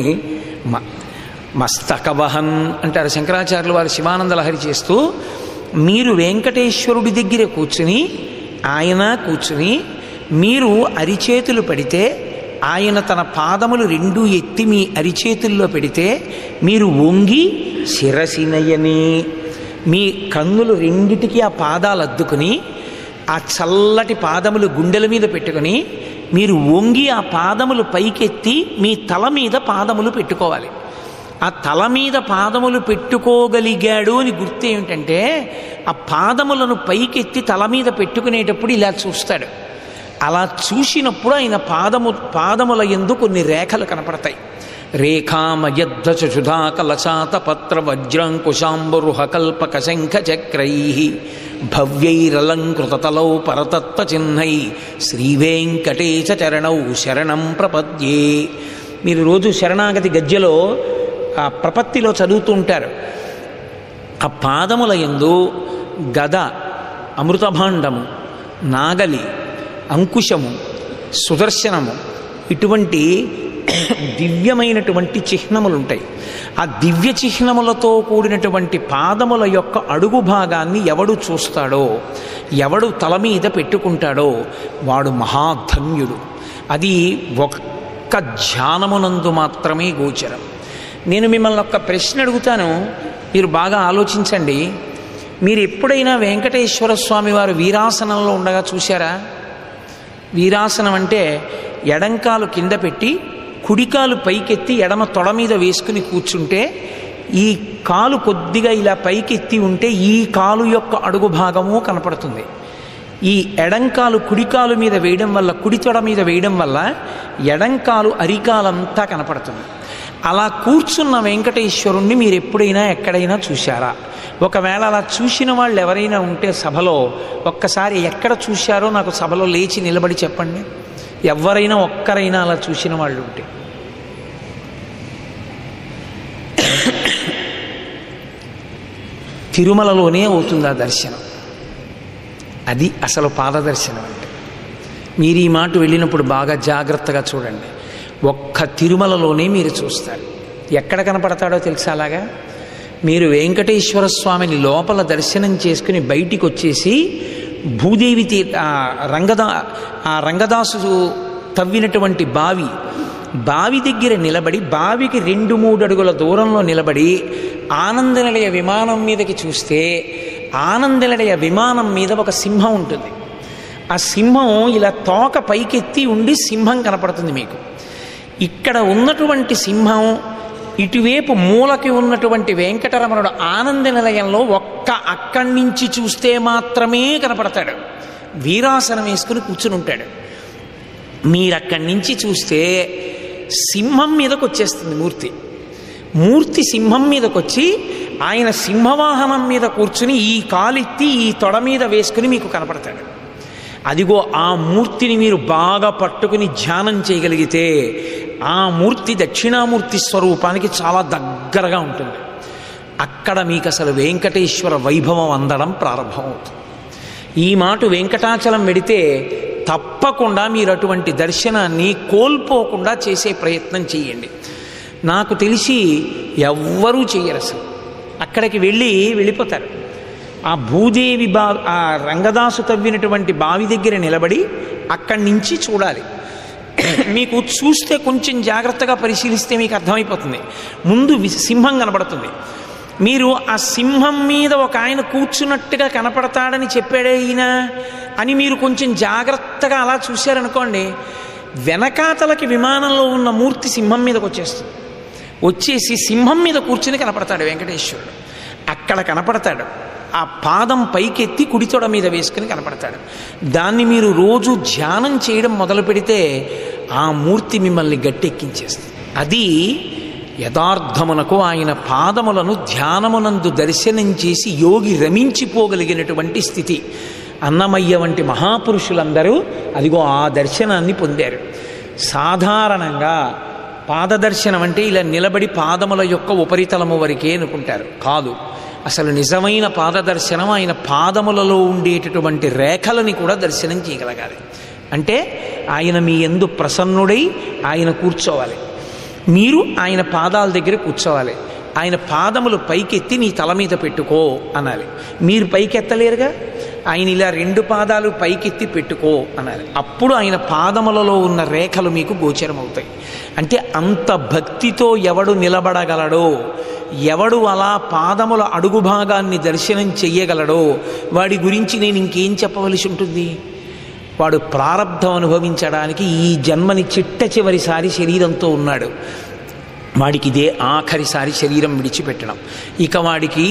మస్తకవహన్ అంటారు శంకరాచార్యులు వారు శివానంద లహరి చేస్తూ. మీరు వెంకటేశ్వరుడి దగ్గర కూర్చుని, ఆయన కూర్చుని మీరు అరిచేతులు పెడితే ఆయన తన పాదములు 2 ఎత్తి మీ అరిచేతుల్లో పెడితే మీరు వంగి శిరసినయని మీ కన్నులు 2టికి ఆ పాదాలు అద్దుకుని ఆ చల్లటి పాదములు గుండెల మీద పెట్టుకుని మీరు వంగి ఆ పాదములు పైకెత్తి మీ తల మీద పాదములు పెట్టుకోవాలి. ఆ తల మీద పాదములు పెట్టుకోగలిగాడు అని గుర్తు ఏమిటంటే, ఆ పాదములను పైకెత్తి తల మీద పెట్టుకునేటప్పుడు ఇలా చూస్తాడు. అలా చూసినప్పుడు ఆయన పాదముల యందు కొన్ని రేఖలు కనపడతాయి. రేఖామయద్ధచుధా కలశాత పత్ర వజ్రాంకుశాంబరుహ కల్పక శంఖ చక్రై భవ్యైరలంకృతతలౌ పరతత్వ చిహ్నై శ్రీవేంకటేశ చరణౌ శరణం ప్రపద్యే. మీరు రోజు శరణాగతి గద్యలో ఆ ప్రపత్తిలో చదువుతూ ఉంటారు. ఆ పాదముల యందు గద, అమృతభాండము, నాగలి, అంకుశము, సుదర్శనము, ఇటువంటి దివ్యమైనటువంటి చిహ్నములు ఉంటాయి. ఆ దివ్య చిహ్నములతో కూడినటువంటి పాదముల యొక్క అడుగు భాగాన్ని ఎవడు చూస్తాడో, ఎవడు తల మీద పెట్టుకుంటాడో వాడు మహాధన్యుడు. అది ఒక్క ధ్యానమునందు మాత్రమే గోచరం. నేను మిమ్మల్ని ఒక్క ప్రశ్న అడుగుతాను, మీరు బాగా ఆలోచించండి. మీరు ఎప్పుడైనా వెంకటేశ్వర స్వామి వారు వీరాసనంలో ఉండగా చూశారా? వీరాసనం అంటే ఎడంకాలు కింద పెట్టి కుడికాలు పైకెత్తి ఎడమ తొడ మీద వేసుకుని కూర్చుంటే ఈ కాలు కొద్దిగా ఇలా పైకెత్తి ఉంటే ఈ కాలు యొక్క అడుగు భాగము కనపడుతుంది. ఈ ఎడంకాలు కుడికాలు మీద వేయడం వల్ల, కుడి తొడ మీద వేయడం వల్ల ఎడంకాలు అరికాలంతా కనపడుతుంది. అలా కూర్చున్న వెంకటేశ్వరుణ్ణి మీరు ఎప్పుడైనా ఎక్కడైనా చూశారా? ఒకవేళ అలా చూసిన వాళ్ళు ఎవరైనా ఉంటే సభలో ఒక్కసారి ఎక్కడ చూశారో నాకు సభలో లేచి నిలబడి చెప్పండి. ఎవరైనా ఒక్కరైనా అలా చూసిన వాళ్ళు ఉంటే. తిరుమలలోనే అవుతుంది ఆ దర్శనం. అది అసలు పాదదర్శనం అంటే. మీరు ఈ మాట వెళ్ళినప్పుడు బాగా జాగ్రత్తగా చూడండి. ఒక్క తిరుమలలోనే మీరు చూస్తారు. ఎక్కడ కనపడతాడో తెలుసా? అలాగా మీరు వెంకటేశ్వర స్వామిని లోపల దర్శనం చేసుకుని బయటికి వచ్చేసి భూదేవి రంగదాసు తవ్వినటువంటి బావి దగ్గర నిలబడి, బావికి 2-3 అడుగుల దూరంలో నిలబడి ఆనందనిలయ విమానం మీదకి చూస్తే, ఆనందనిలయ విమానం మీద ఒక సింహం ఉంటుంది. ఆ సింహం ఇలా తోక పైకెత్తి ఉండి సింహం కనపడుతుంది మీకు. ఇక్కడ ఉన్నటువంటి సింహం ఇటువైపు మూలకి ఉన్నటువంటి వెంకటరమణుడు ఆనంద నిలయంలో అక్కడి నుంచి చూస్తే మాత్రమే కనపడతాడు. వీరాసనం వేసుకుని కూర్చుని ఉంటాడు. మీరు అక్కడి నుంచి చూస్తే సింహం మీదకి వచ్చేస్తుంది మూర్తి సింహం మీదకి వచ్చి ఆయన సింహవాహనం మీద కూర్చుని ఈ కాలెత్తి ఈ తొడ మీద వేసుకుని మీకు కనపడతాడు. అదిగో ఆ మూర్తిని మీరు బాగా పట్టుకుని ధ్యానం చేయగలిగితే ఆ మూర్తి దక్షిణామూర్తి స్వరూపానికి చాలా దగ్గరగా ఉంటుంది. అక్కడ మీకు అసలు వెంకటేశ్వర వైభవం అందడం ప్రారంభమవుతుంది. ఈ మాట వెంకటాచలం వెడితే తప్పకుండా మీరు అటువంటి దర్శనాన్ని కోల్పోకుండా చేసే ప్రయత్నం చేయండి. నాకు తెలిసి ఎవ్వరూ చెయ్యరు. అసలు అక్కడికి వెళ్ళిపోతారు. ఆ భూదేవి ఆ రంగదాసు తవ్వినటువంటి బావి దగ్గర నిలబడి అక్కడి నుంచి చూడాలి. మీకు చూస్తే కొంచెం జాగ్రత్తగా పరిశీలిస్తే మీకు అర్థమైపోతుంది. ముందు సింహం కనపడుతుంది. మీరు ఆ సింహం మీద ఒక ఆయన కూర్చున్నట్టుగా కనపడతాడని చెప్పాడే ఈయన అని మీరు కొంచెం జాగ్రత్తగా అలా చూశారనుకోండి, వెనకాతలకి విమానంలో ఉన్న మూర్తి సింహం మీదకి వచ్చేసి సింహం మీద కూర్చుని కనపడతాడు వెంకటేశ్వరుడు. అక్కడ కనపడతాడు. ఆ పాదం పైకెత్తి కుడితొడ మీద వేసుకుని కనపడతాడు. దాన్ని మీరు రోజు ధ్యానం చేయడం మొదలు పెడితే ఆ మూర్తి మిమ్మల్ని గట్టెక్కించేస్తుంది. అది యథార్థమునకు ఆయన పాదములను ధ్యానమునందు దర్శనం చేసి యోగి రమించిపోగలిగినటువంటి స్థితి. అన్నమయ్య వంటి మహాపురుషులందరూ అదిగో ఆ దర్శనాన్ని పొందారు. సాధారణంగా పాదదర్శనం అంటే ఇలా నిలబడి పాదముల యొక్క ఉపరితలము వరకే అనుకుంటారు. కాదు, అసలు నిజమైన పాదదర్శనం ఆయన పాదములలో ఉండేటటువంటి రేఖలని కూడా దర్శనం చేయగలగాలి. అంటే ఆయన మీ యందు ప్రసన్నుడై ఆయన కూర్చోవాలి, మీరు ఆయన పాదాల దగ్గర కూర్చోవాలి. ఆయన పాదములు పైకెత్తి నీ తల మీద పెట్టుకో అనాలి. మీరు పైకెత్తలేరుగా, ఆయన ఇలా 2 పాదాలు పైకెత్తి పెట్టుకో అనాలి. అప్పుడు ఆయన పాదములలో ఉన్న రేఖలు మీకు గోచరమవుతాయి. అంటే అంత భక్తితో ఎవడు నిలబడగలడో, ఎవడు అలా పాదముల అడుగు భాగాన్ని దర్శనం చెయ్యగలడో వాడి గురించి నేను ఇంకేం చెప్పవలసి ఉంటుంది? వాడు ప్రారబ్ధం అనుభవించడానికి ఈ జన్మని చివరిసారి శరీరంతో ఉన్నాడు. వాడికి ఇదే ఆఖరిసారి శరీరం విడిచిపెట్టడం. ఇక వాడికి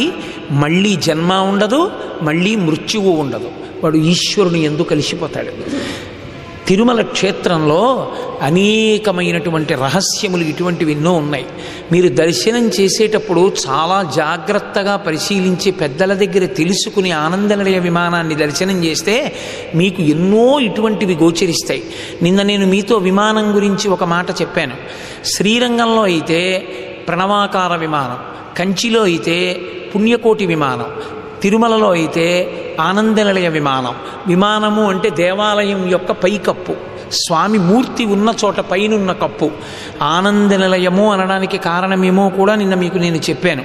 మళ్ళీ జన్మ ఉండదు, మళ్ళీ మృత్యువు ఉండదు. వాడు ఈశ్వరుని యందు కలిసిపోతాడు. తిరుమల క్షేత్రంలో అనేకమైనటువంటి రహస్యములు ఇటువంటివి ఎన్నో ఉన్నాయి. మీరు దర్శనం చేసేటప్పుడు చాలా జాగ్రత్తగా పరిశీలించి పెద్దల దగ్గర తెలుసుకుని ఆనందనిలయ విమానాన్ని దర్శనం చేస్తే మీకు ఎన్నో ఇటువంటివి గోచరిస్తాయి. నిన్న నేను మీతో విమానం గురించి ఒక మాట చెప్పాను. శ్రీరంగంలో అయితే ప్రణవాకార విమానం, కంచిలో అయితే పుణ్యకోటి విమానం, తిరుమలలో అయితే ఆనందనిలయ విమానము అంటే దేవాలయం యొక్క పైకప్పు, స్వామి మూర్తి ఉన్న చోట పైనున్న కప్పు. ఆనంద నిలయము అనడానికి కారణమేమో కూడా నిన్న మీకు నేను చెప్పాను.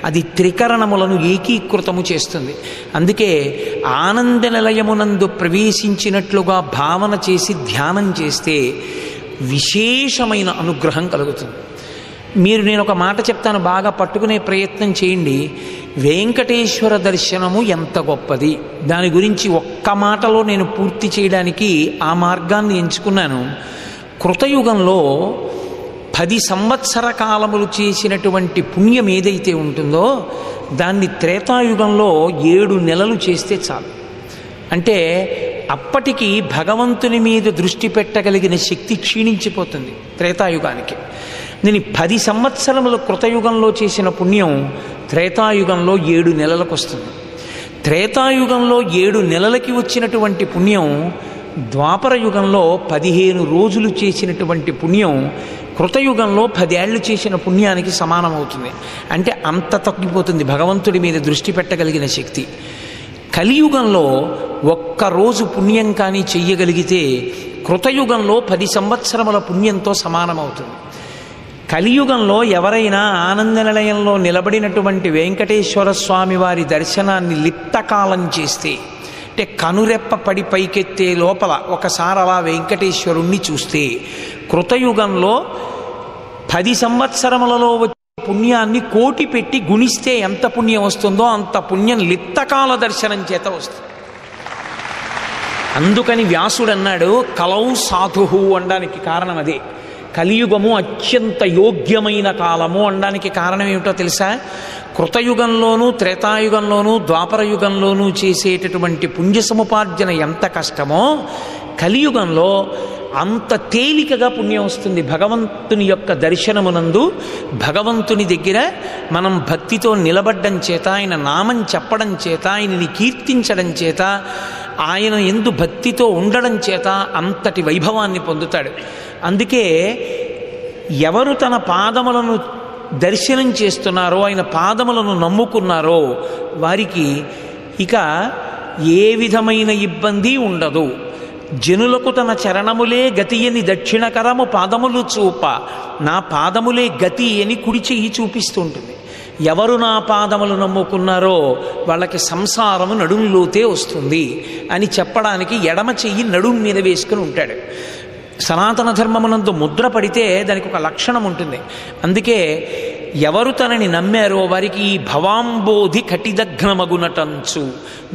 అది త్రికరణములను ఏకీకృతము చేస్తుంది. అందుకే ఆనంద నిలయమునందు ప్రవేశించినట్లుగా భావన చేసి ధ్యానం చేస్తే విశేషమైన అనుగ్రహం కలుగుతుంది. మీరు, నేను ఒక మాట చెప్తాను, బాగా పట్టుకునే ప్రయత్నం చేయండి. వెంకటేశ్వర దర్శనము ఎంత గొప్పది, దాని గురించి ఒక్క మాటలో నేను పూర్తి చేయడానికి ఆ మార్గాన్ని ఎంచుకున్నాను. కృతయుగంలో 10 సంవత్సర కాలములు చేసినటువంటి పుణ్యం ఏదైతే ఉంటుందో దాన్ని త్రేతాయుగంలో 7 నెలలు చేస్తే చాలు. అంటే అప్పటికి భగవంతుని మీద దృష్టి పెట్టగలిగిన శక్తి క్షీణించిపోతుంది త్రేతాయుగానికి. నేను 10 సంవత్సరములు కృతయుగంలో చేసిన పుణ్యం త్రేతాయుగంలో 7 నెలలకు వస్తుంది. త్రేతాయుగంలో 7 నెలలకి వచ్చినటువంటి పుణ్యం ద్వాపర యుగంలో 15 రోజులు చేసినటువంటి పుణ్యం కృతయుగంలో 10 ఏళ్ళు చేసిన పుణ్యానికి సమానమవుతుంది. అంటే అంత తగ్గిపోతుంది భగవంతుడి మీద దృష్టి పెట్టగలిగిన శక్తి. కలియుగంలో ఒక్కరోజు పుణ్యం కానీ చెయ్యగలిగితే కృతయుగంలో 10 సంవత్సరముల పుణ్యంతో సమానమవుతుంది. కలియుగంలో ఎవరైనా ఆనంద నిలయంలో నిలబడినటువంటి వెంకటేశ్వర స్వామి వారి దర్శనాన్ని లిప్తకాలం చేస్తే, అంటే కనురెప్ప పడి పైకెత్తే లోపల ఒకసారి అలా వెంకటేశ్వరుణ్ణి చూస్తే, కృతయుగంలో 10 సంవత్సరములలో వచ్చే పుణ్యాన్ని కోటి పెట్టి గుణిస్తే ఎంత పుణ్యం వస్తుందో అంత పుణ్యం లిప్తకాల దర్శనం చేత వస్తుంది. అందుకని వ్యాసుడు అన్నాడు కలౌ సాధుహు అనడానికి కారణం అదే. కలియుగము అత్యంత యోగ్యమైన కాలము అనడానికి కారణం ఏమిటో తెలుసా? కృతయుగంలోనూ త్రేతాయుగంలోనూ ద్వాపర యుగంలోనూ చేసేటటువంటి పుణ్య సముపార్జన ఎంత కష్టమో కలియుగంలో అంత తేలికగా పుణ్యం వస్తుంది. భగవంతుని యొక్క దర్శనమునందు భగవంతుని దగ్గర మనం భక్తితో నిలబడ్డం చేత, ఆయన నామం చెప్పడం చేత, ఆయనని కీర్తించడం చేత, ఆయన యందు భక్తితో ఉండడం చేత అంతటి వైభవాన్ని పొందుతాడు. అందుకే ఎవరు తన పాదములను దర్శనం చేస్తున్నారో, ఆయన పాదములను నమ్ముకున్నారో వారికి ఇక ఏ విధమైన ఇబ్బంది ఉండదు. జనులకు తన చరణములే గతి అని దక్షిణకరము పాదములు చూప, నా పాదములే గతి అని కుడి చెయ్యి చూపిస్తూ ఉంటుంది. ఎవరు నా పాదములు నమ్ముకున్నారో వాళ్ళకి సంసారము నడుంలోతే వస్తుంది అని చెప్పడానికి ఎడమ చెయ్యి నడుం మీద వేసుకుని ఉంటాడు. సనాతన ధర్మమునందు ముద్ర పడితే దానికి ఒక లక్షణం ఉంటుంది. అందుకే ఎవరు తనని నమ్మారో వారికి ఈ భవాంబోధి కటిదగ్నమగునటంచు,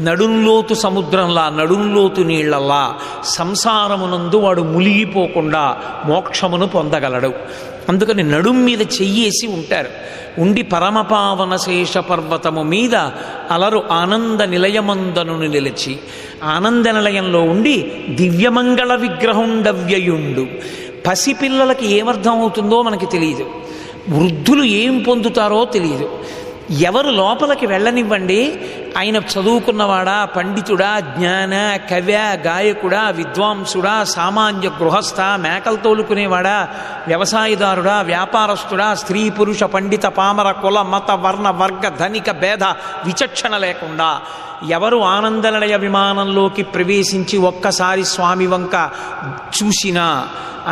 నడుంలోతు సముద్రంలా, నడుంలోతు నీళ్లలా సంసారమునందు వాడు మునిగిపోకుండా మోక్షమును పొందగలడు. అందుకని నడుం మీద చెయ్యేసి ఉంటారు. ఉండి పరమపావన శేష పర్వతము మీద అలరు ఆనంద నిలయమందను నిలిచి, ఆనంద నిలయంలో ఉండి దివ్యమంగళ విగ్రహుండవ్యయుండు. పసిపిల్లలకి ఏమర్థం అవుతుందో మనకి తెలియదు, వృద్ధులు ఏం పొందుతారో తెలియదు. ఎవరు లోపలికి వెళ్ళనివ్వండి, ఆయన చదువుకున్నవాడా, పండితుడా, జ్ఞాన, కవ్య, గాయకుడా, విద్వాంసుడా, సామాన్య గృహస్థ, మేకలు తోలుకునేవాడా, వ్యవసాయదారుడా, వ్యాపారస్తుడా, స్త్రీ పురుష పండిత పామర కుల మత వర్ణ వర్గ ధనిక భేద విచక్షణ లేకుండా ఎవరు ఆనందనిలయ విమానంలోకి ప్రవేశించి ఒక్కసారి స్వామి వంక చూసినా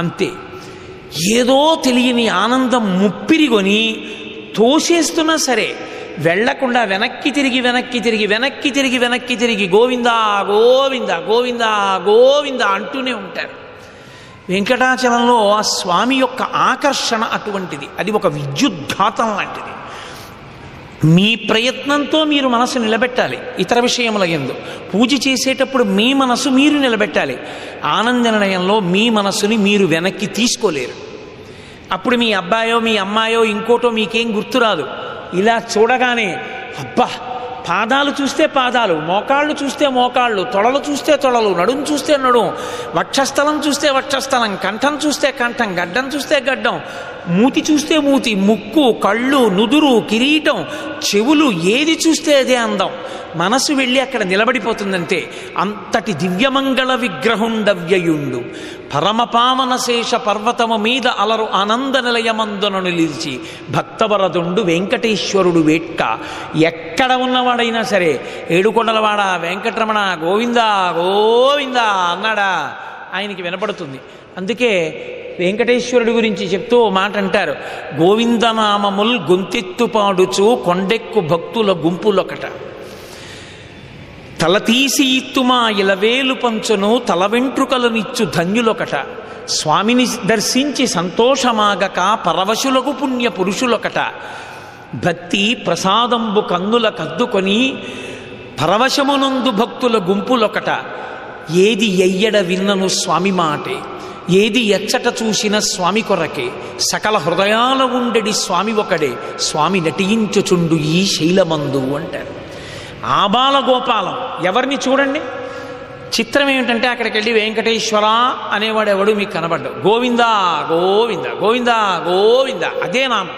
అంతే, ఏదో తెలియని ఆనందం ముప్పిరిగొని తోసేస్తున్నా సరే వెళ్లకుండా వెనక్కి తిరిగి గోవిందా గోవిందా గోవిందా గోవిందా అంటూనే ఉంటారు. వెంకటాచలంలో ఆ స్వామి యొక్క ఆకర్షణ అటువంటిది. అది ఒక విద్యుద్ఘాతం లాంటిది. మీ ప్రయత్నంతో మీరు మనసు నిలబెట్టాలి. ఇతర విషయముల యందు పూజ చేసేటప్పుడు మీ మనసు మీరు నిలబెట్టాలి. ఆనంద నిలయంలో మీ మనసుని మీరు వెనక్కి తీసుకోలేరు. అప్పుడు మీ అబ్బాయో మీ అమ్మాయో ఇంకోటో మీకేం గుర్తురాదు. ఇలా చూడగానే అబ్బా, పాదాలు చూస్తే పాదాలు, మోకాళ్ళు చూస్తే మోకాళ్ళు, తొడలు చూస్తే తొడలు, నడుం చూస్తే నడుం, వక్షస్థలం చూస్తే వక్షస్థలం, కంఠం చూస్తే కంఠం, గడ్డం చూస్తే గడ్డం, మూతి చూస్తే మూతి, ముక్కు, కళ్ళు, నుదురు, కిరీటం, చెవులు, ఏది చూస్తే అదే అందం. మనసు వెళ్ళి అక్కడ నిలబడిపోతుందంటే అంతటి దివ్యమంగళ విగ్రహుండవ్యయుండు. పరమపావన శేష పర్వతము మీద అలరు ఆనంద నిలయమందును నిలిచి భక్తవరదుండు వెంకటేశ్వరుడు వేట్క. ఎక్కడ ఉన్నవాడైనా సరే ఏడుకొండలవాడ వెంకటరమణ గోవిందా గోవిందా అన్నాడా ఆయనకి వినపడుతుంది. అందుకే వెంకటేశ్వరుడి గురించి చెప్తూ ఓ మాట అంటారు, గోవిందనామముల్ గొంతెత్తు పాడుచు కొండెక్కు భక్తుల గుంపులొకట, తల తీసి ఇత్తుమా ఇలవేలు పంచును తల వెంట్రుకలనిచ్చు ధన్యులొకట, స్వామిని దర్శించి సంతోషమాగక పరవశులకు పుణ్య పురుషులొకట, భక్తి ప్రసాదంబు కన్నుల కద్దుకొని పరవశమునందు భక్తుల గుంపులొకట, ఏది ఎయ్యడ విన్నను స్వామి మాటే, ఏది ఎచ్చట చూసిన స్వామి కొరకే, సకల హృదయాల ఉండెడి స్వామి ఒకడే, స్వామి నటించుచుండు ఈ శైలమందు అంటారు. ఆబాల గోపాలం ఎవరిని చూడండి. చిత్రం ఏమిటంటే అక్కడికి వెళ్ళి వెంకటేశ్వర అనేవాడు ఎవడు మీకు కనబడ్డావు, గోవింద గోవింద గోవింద గోవింద అదే నామం,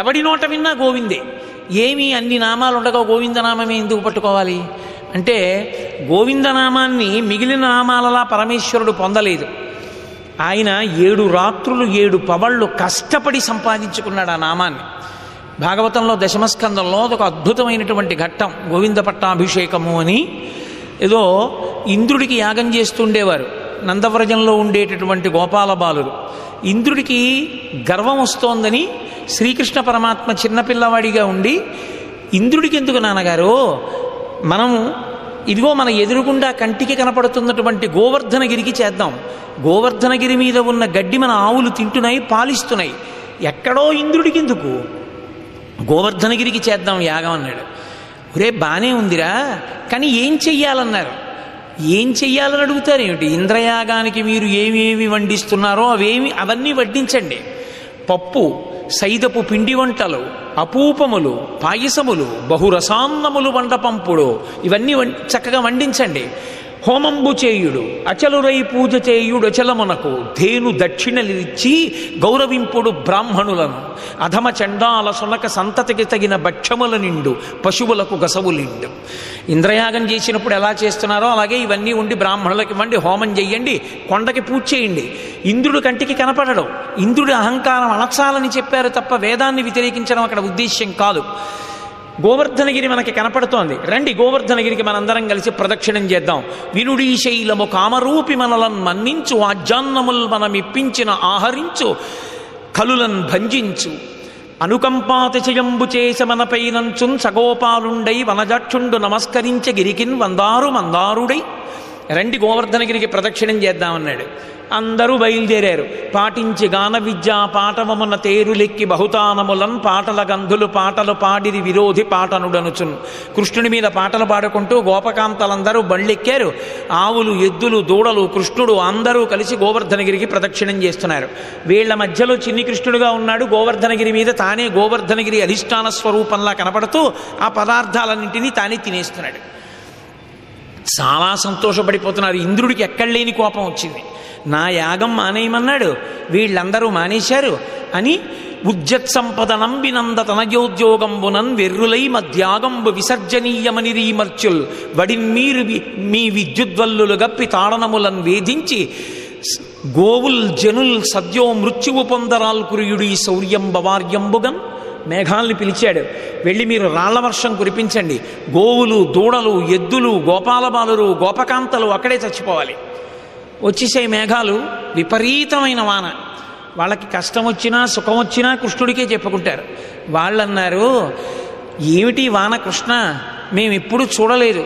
ఎవడి నోట విన్నా గోవిందే. ఏమీ అన్ని నామాలు ఉండగా గోవిందనామమే ఎందుకు పట్టుకోవాలి అంటే, గోవిందనామాన్ని మిగిలిన నామాలలా పరమేశ్వరుడు పొందలేదు. ఆయన 7 రాత్రులు 7 పవళ్ళు కష్టపడి సంపాదించుకున్నాడు ఆ నామాన్ని. భాగవతంలో దశమస్కందంలో అదొక అద్భుతమైనటువంటి ఘట్టం. గోవింద పట్టాభిషేకము అని ఏదో ఇంద్రుడికి యాగం చేస్తుండేవారు నందవ్రజంలో ఉండేటటువంటి గోపాల బాలురు. ఇంద్రుడికి గర్వం వస్తోందని శ్రీకృష్ణ పరమాత్మ చిన్నపిల్లవాడిగా ఉండి, ఇంద్రుడికి ఎందుకు నాన్నగారు, మనము ఇదిగో మన ఎదురుగుండా కంటికి కనపడుతున్నటువంటి గోవర్ధనగిరికి చేద్దాం, గోవర్ధనగిరి మీద ఉన్న గడ్డి మన ఆవులు తింటున్నాయి పాలిస్తున్నాయి, ఎక్కడో ఇంద్రుడికి ఎందుకు, గోవర్ధనగిరికి చేద్దాం యాగం అన్నాడు. ఒరే బానే ఉందిరా, కానీ ఏం చెయ్యాలన్నారు. ఏం చెయ్యాలని అడుగుతారేమిటి, ఇంద్రయాగానికి మీరు ఏమేమి వండిస్తున్నారో అవన్నీ వడ్డించండి. పప్పు, సైదపు పిండి వంటలు, అపూపములు, పాయసములు, బహురసాన్నములు వండపంపుడు ఇవన్నీ చక్కగా వండించండి. హోమంబు చేయుడు అచలురై పూజ చేయుడు అచలమునకు ధేను దక్షిణలిచ్చి గౌరవింపుడు బ్రాహ్మణులను, అధమ చండాల సునక సంతతికి తగిన భక్ష్యముల నిండు పశువులకు గసవులిండు. ఇంద్రయాగం చేసినప్పుడు ఎలా చేస్తున్నారో అలాగే ఇవన్నీ ఉండి బ్రాహ్మణులకి ఇవ్వండి, హోమం చెయ్యండి, కొండకి పూజ చేయండి. ఇంద్రుడు కంటికి కనపడడం, ఇంద్రుడి అహంకారం అణచాలని చెప్పారు తప్ప వేదాన్ని వ్యతిరేకించడం అక్కడ ఉద్దేశ్యం కాదు. గోవర్ధనగిరి మనకి కనపడుతోంది, రండి గోవర్ధనగిరికి మనందరం కలిసి ప్రదక్షిణం చేద్దాం. వినుడీ శైలము కామరూపి మనలను మన్నించు, ఆజ్ఞాన్నముల్ మనమిప్పించిన ఆహరించు, కలులన్ భంజించు, అనుకంపాతిశయంబు చేసి మనపైనంచున్ సగోపాలుండై వనజాక్షుండు నమస్కరించ గిరికిన్ వందారు మందారుడై. రండి గోవర్ధనగిరికి ప్రదక్షిణం చేద్దామన్నాడు. అందరూ బయలుదేరారు. పాటించి గాన విద్యా పాటవమున తేరులెక్కి బహుతానములన్ పాటల గంధులు పాటలు పాడిరి విరోధి పాటనుడనుచున్. కృష్ణుడి మీద పాటలు పాడుకుంటూ గోపకాంతలందరూ బళ్ళెక్కారు. ఆవులు, ఎద్దులు, దూడలు, కృష్ణుడు అందరూ కలిసి గోవర్ధనగిరికి ప్రదక్షిణం చేస్తున్నారు. వీళ్ల మధ్యలో చిన్ని కృష్ణుడుగా ఉన్నాడు. గోవర్ధనగిరి మీద తానే గోవర్ధనగిరి అధిష్టాన స్వరూపంలా కనపడుతూ ఆ పదార్థాలన్నింటినీ తానే తినేస్తున్నాడు. చాలా సంతోషపడిపోతున్నారు. ఇంద్రుడికి ఎక్కడ లేని కోపం వచ్చింది. నా యాగం మానేయమన్నాడు, వీళ్ళందరూ మానేశారు అని ఉజ్జత్ నంబినంద తనయోద్యోగంబునన్ వెర్రులై మధ్యాగంబు విసర్జనీయమని రీమర్చుల్ వడిన్మీరు మీ విద్యుద్వల్లులు గప్పి తాడనములను వేధించి గోవుల్ జనుల్ సద్యో మృత్యువు పొందరాల్ కురియుడి శౌర్యం బవార్యంబుగన్. మేఘాల్ని పిలిచాడు, వెళ్ళి మీరు రాళ్ల వర్షం కురిపించండి, గోవులు, దూడలు, ఎద్దులు, గోపాలబాలురు, గోపకాంతలు అక్కడే చచ్చిపోవాలి. వచ్చేసాయి మేఘాలు, విపరీతమైన వాన. వాళ్ళకి కష్టం వచ్చినా సుఖం వచ్చినా కృష్ణుడికే చెప్పుకుంటారు. వాళ్ళన్నారు, ఏమిటి వాన కృష్ణ, మేమెప్పుడు చూడలేదు,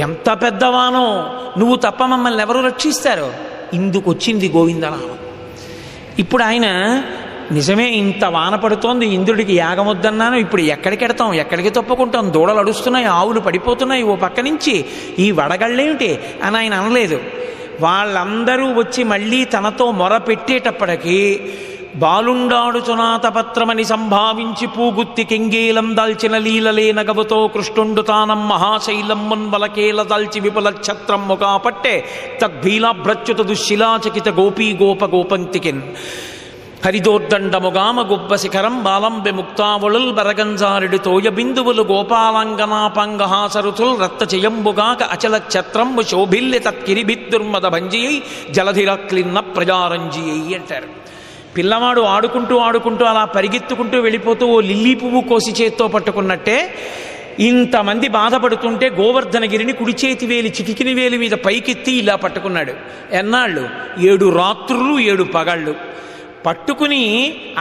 ఎంత పెద్ద వానో, నువ్వు తప్ప మమ్మల్ని ఎవరు రక్షిస్తారు. ఇందుకు వచ్చింది గోవిందనామం. ఇప్పుడు ఆయన నిజమే ఇంత వాన పడుతోంది, ఇంద్రుడికి యాగం వద్దన్నాను, ఇప్పుడు ఎక్కడికి ఎడతాం, ఎక్కడికి తప్పుకుంటాం, దూడలు అడుస్తున్నాయి, ఆవులు పడిపోతున్నాయి ఓ పక్క నుంచి, ఈ వడగళ్ళేమిటి అని ఆయన అనలేదు. వాళ్ళందరూ వచ్చి మళ్ళీ తనతో మొర పెట్టేటప్పటికీ బాలుండాడు చునాతపత్రమని సంభావించి పూగుత్తి కెంగేలం దాల్చిన లీలలే నగవుతో కృష్ణుండు తానం మహాశైలం మున్వలకేల దాల్చి విపుల ఛత్రమ్ము కాపట్టే తద్భీలాభ్రచ్యుత దుశ్శిలాచకిత గోపీ గోప గోపంతికిన్ హరిదోర్దండముగామ గుబ్బ శిఖరం బాలంబె ముక్తావళుల్ బరగంజారుడి తోయ బిందువులు గోపాలంగనాపంగహాసరుతుల్ రక్త చెయంబుగాక అచల ఛత్రంబు శోభిల్లి తత్కిరిబిద్దుర్మద భంజియై జలధిరక్లిన్న ప్రజారంజియై అంటారు. పిల్లవాడు ఆడుకుంటూ ఆడుకుంటూ అలా పరిగెత్తుకుంటూ వెళ్ళిపోతూ ఓ లిల్లీ పువ్వు కోసి చేత్తో పట్టుకున్నట్టే ఇంతమంది బాధపడుతుంటే గోవర్ధనగిరిని కుడి చేతి వేలి చిటికిని వేలి మీద పైకెత్తి ఇలా పట్టుకున్నాడు. ఎన్నాళ్ళు? 7 రాత్రులు 7 పగళ్ళు పట్టుకుని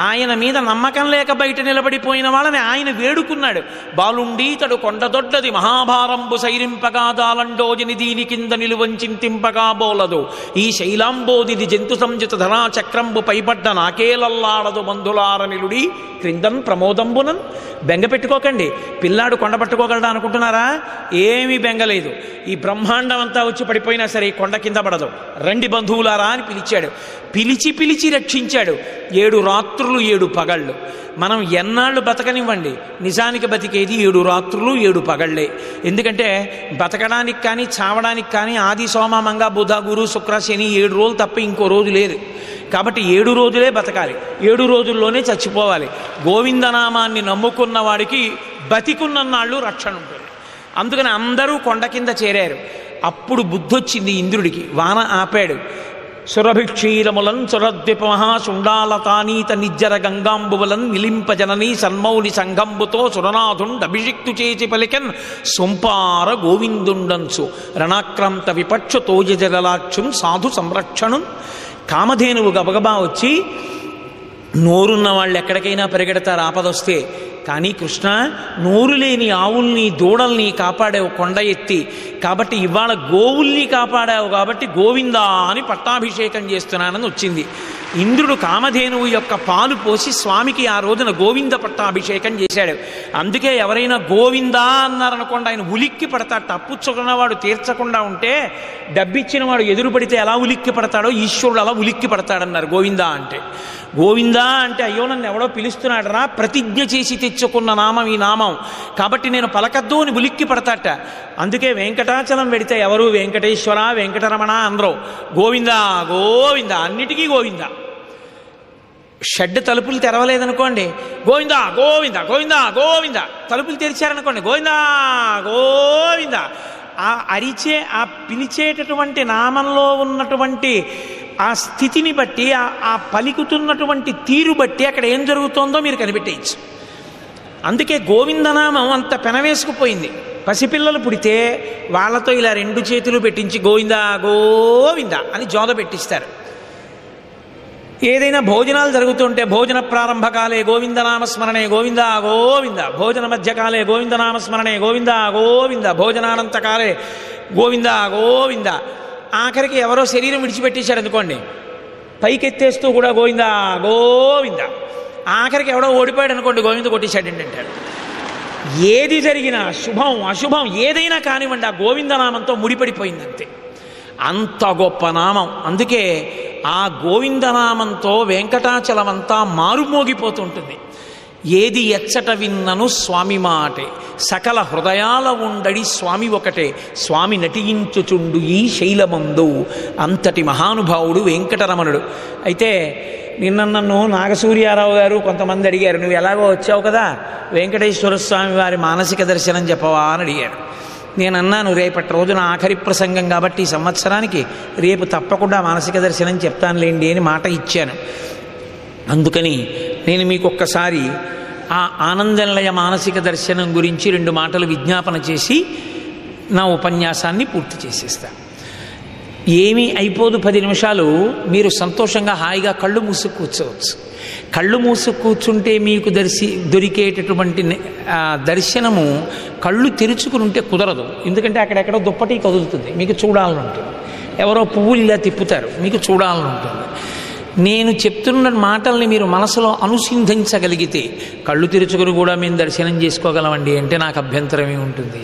ఆయన మీద నమ్మకం లేక బయట నిలబడిపోయిన వాళ్ళని ఆయన వేడుకున్నాడు. బాలుండీతడు కొండదొడ్డది మహాభారంబు సైరింపగాదాలండోజని దీని కింద నిలువంచింతింపగా బోలదు ఈ శైలాంబోదిది జంతు సంజిత ధరా చక్రంబు పైపడ్డ నాకేలల్లాడదు మందులారనిలుడి క్రిందన్ ప్రమోదంబునన్. బెంగ పెట్టుకోకండి, పిల్లాడు కొండ పట్టుకోగలడా అనుకుంటున్నారా? ఏమీ బెంగలేదు. ఈ బ్రహ్మాండం అంతా వచ్చి పడిపోయినా సరే కొండ కింద పడదు. రండి బంధువులారా అని పిలిచాడు. పిలిచి పిలిచి రక్షించాడు. 7 రాత్రులు 7 పగళ్ళు. మనం ఎన్నాళ్ళు బతకనివ్వండి, నిజానికి బతికేది 7 రాత్రులు 7 పగళ్ళే. ఎందుకంటే బతకడానికి కానీ చావడానికి కానీ ఆది సోమ మంగ బుధ గురు శుక్ర శని 7 రోజులు తప్ప ఇంకో రోజు లేదు. కాబట్టి 7 రోజులే బతకాలి, 7 రోజుల్లోనే చచ్చిపోవాలి. గోవిందనామాన్ని నమ్ముకున్న వాడికి బతికున్నన్నాళ్ళు రక్షణ ఉంటుంది. అందుకని అందరూ కొండ కింద చేరారు. అప్పుడు బుద్ధొచ్చింది ఇంద్రుడికి. వాన ఆపాడు. సురభిక్షీరములన్ సురద్విపమహాశుండాలతానీత నిజ్జర గంగాంబువలన్ నిలింపజననీ సన్మౌలి సంఘంబుతో సురనాథుండ్ అభిషిక్తు చేసి పలికెన్ సొంపార గోవిందుండంచు రణాక్రాంత విపక్షు తోజజలాక్షుం సాధు సంరక్షణం. కామధేనువు గబగబా వచ్చి, నోరున్న వాళ్ళు ఎక్కడికైనా పరిగెడతారు ఆపదొస్తే, కానీ కృష్ణ నోరు లేని ఆవుల్ని దూడల్ని కాపాడావు కొండ ఎత్తి, కాబట్టి ఇవాళ గోవుల్ని కాపాడావు కాబట్టి గోవిందా అని పట్టాభిషేకం చేస్తున్నానని వచ్చింది. ఇంద్రుడు కామధేనువు యొక్క పాలు పోసి స్వామికి ఆ రోజున గోవింద పట్టాభిషేకం చేశాడు. అందుకే ఎవరైనా గోవిందా అన్నారనుకోండి ఆయన ఉలిక్కి పడతాడు. తప్పుచ్చుకున్నవాడు తీర్చకుండా ఉంటే డబ్బిచ్చిన వాడు ఎదురు పడితే ఎలా ఉలిక్కి పడతాడో ఈశ్వరుడు అలా ఉలిక్కి పడతాడన్నారు గోవిందా అంటే. గోవిందా అంటే అయ్యో నన్ను ఎవడో పిలుస్తున్నాడు రా, ప్రతిజ్ఞ చేసి తెచ్చుకున్న నామం ఈ నామం, కాబట్టి నేను పలకద్దు అని ఉలిక్కి పడతాట. అందుకే వెంకటాచలం వెడితే ఎవరు వెంకటేశ్వర వెంకటరమణ అనరు, గోవిందా గోవిందా, అన్నిటికీ గోవిందా. షడ్ తలుపులు తెరవలేదనుకోండి గోవిందా గోవిందా గోవిందా గోవిందా, తలుపులు తెరిచారనుకోండి గోవిందా గోవిందా. ఆ అరిచే ఆ పిలిచేటటువంటి నామంలో ఉన్నటువంటి ఆ స్థితిని బట్టి ఆ పలుకుతున్నటువంటి తీరు బట్టి అక్కడ ఏం జరుగుతోందో మీరు కనిపెట్టేయచ్చు. అందుకే గోవిందనామం అంత పెనవేసుకుపోయింది. పసిపిల్లలు పుడితే వాళ్ళతో ఇలా 2 చేతులు పెట్టించి గోవిందా గోవిందా అని జోద పెట్టిస్తారు. ఏదైనా భోజనాలు జరుగుతుంటే భోజన ప్రారంభకాలే గోవిందనామస్మరణే గోవిందా గోవింద, భోజన మధ్యకాలే గోవిందనామస్మరణే గోవిందా గోవింద, భోజనానంతకాలే గోవిందా గోవింద. ఆఖరికి ఎవరో శరీరం విడిచిపెట్టేశాడు అనుకోండి, పైకెత్తేస్తూ కూడా గోవిందా గోవింద. ఆఖరికి ఎవడో ఓడిపోయాడు అనుకోండి, గోవింద కొట్టేశాడండి అంటాడు. ఏది జరిగినా శుభం అశుభం ఏదైనా కానివ్వండి ఆ గోవిందనామంతో ముడిపడిపోయిందంతే. అంత గొప్ప నామం. అందుకే ఆ గోవిందనామంతో వెంకటాచలం అంతా మారుమోగిపోతుంటుంది. ఏది ఎచ్చట విన్నను స్వామి మాటే, సకల హృదయాల ఉండడి స్వామి ఒకటే, స్వామి నటించుచుండు ఈ శైలమందు. అంతటి మహానుభావుడు వెంకటరమణుడు. అయితే నిన్న నన్ను నాగసూర్యారావు గారు కొంతమంది అడిగారు, నువ్వు ఎలాగో వచ్చావు కదా వెంకటేశ్వర స్వామి వారి మానసిక దర్శనం చెప్పవా అని అడిగారు. నేను అన్నాను, రేపటి రోజున ఆఖరి ప్రసంగం కాబట్టి ఈ సంవత్సరానికి రేపు తప్పకుండా మానసిక దర్శనం చెప్తానులేండి అని మాట ఇచ్చాను. అందుకని నేను మీకు ఒక్కసారి ఆ ఆనందనిలయ మానసిక దర్శనం గురించి 2 మాటలు విజ్ఞాపన చేసి నా ఉపన్యాసాన్ని పూర్తి చేసేస్తాను. ఏమీ అయిపోదు, 10 నిమిషాలు మీరు సంతోషంగా హాయిగా కళ్ళు మూసి కూర్చోవచ్చు. కళ్ళు మూసి కూర్చుంటే మీకు దొరికేటటువంటి దర్శనము కళ్ళు తెరుచుకుని ఉంటే కుదరదు. ఎందుకంటే అక్కడెక్కడో దుప్పటి కదులుతుంది, మీకు చూడాలని ఉంటుంది. ఎవరో పువ్వులు ఇలా తిప్పుతారు, మీకు చూడాలని ఉంటుంది. నేను చెప్తున్న మాటల్ని మీరు మనసులో అనుసింధించగలిగితే కళ్ళు తెరుచుకుని కూడా మేము దర్శనం చేసుకోగలమండి అంటే నాకు అభ్యంతరమే ఉంటుంది.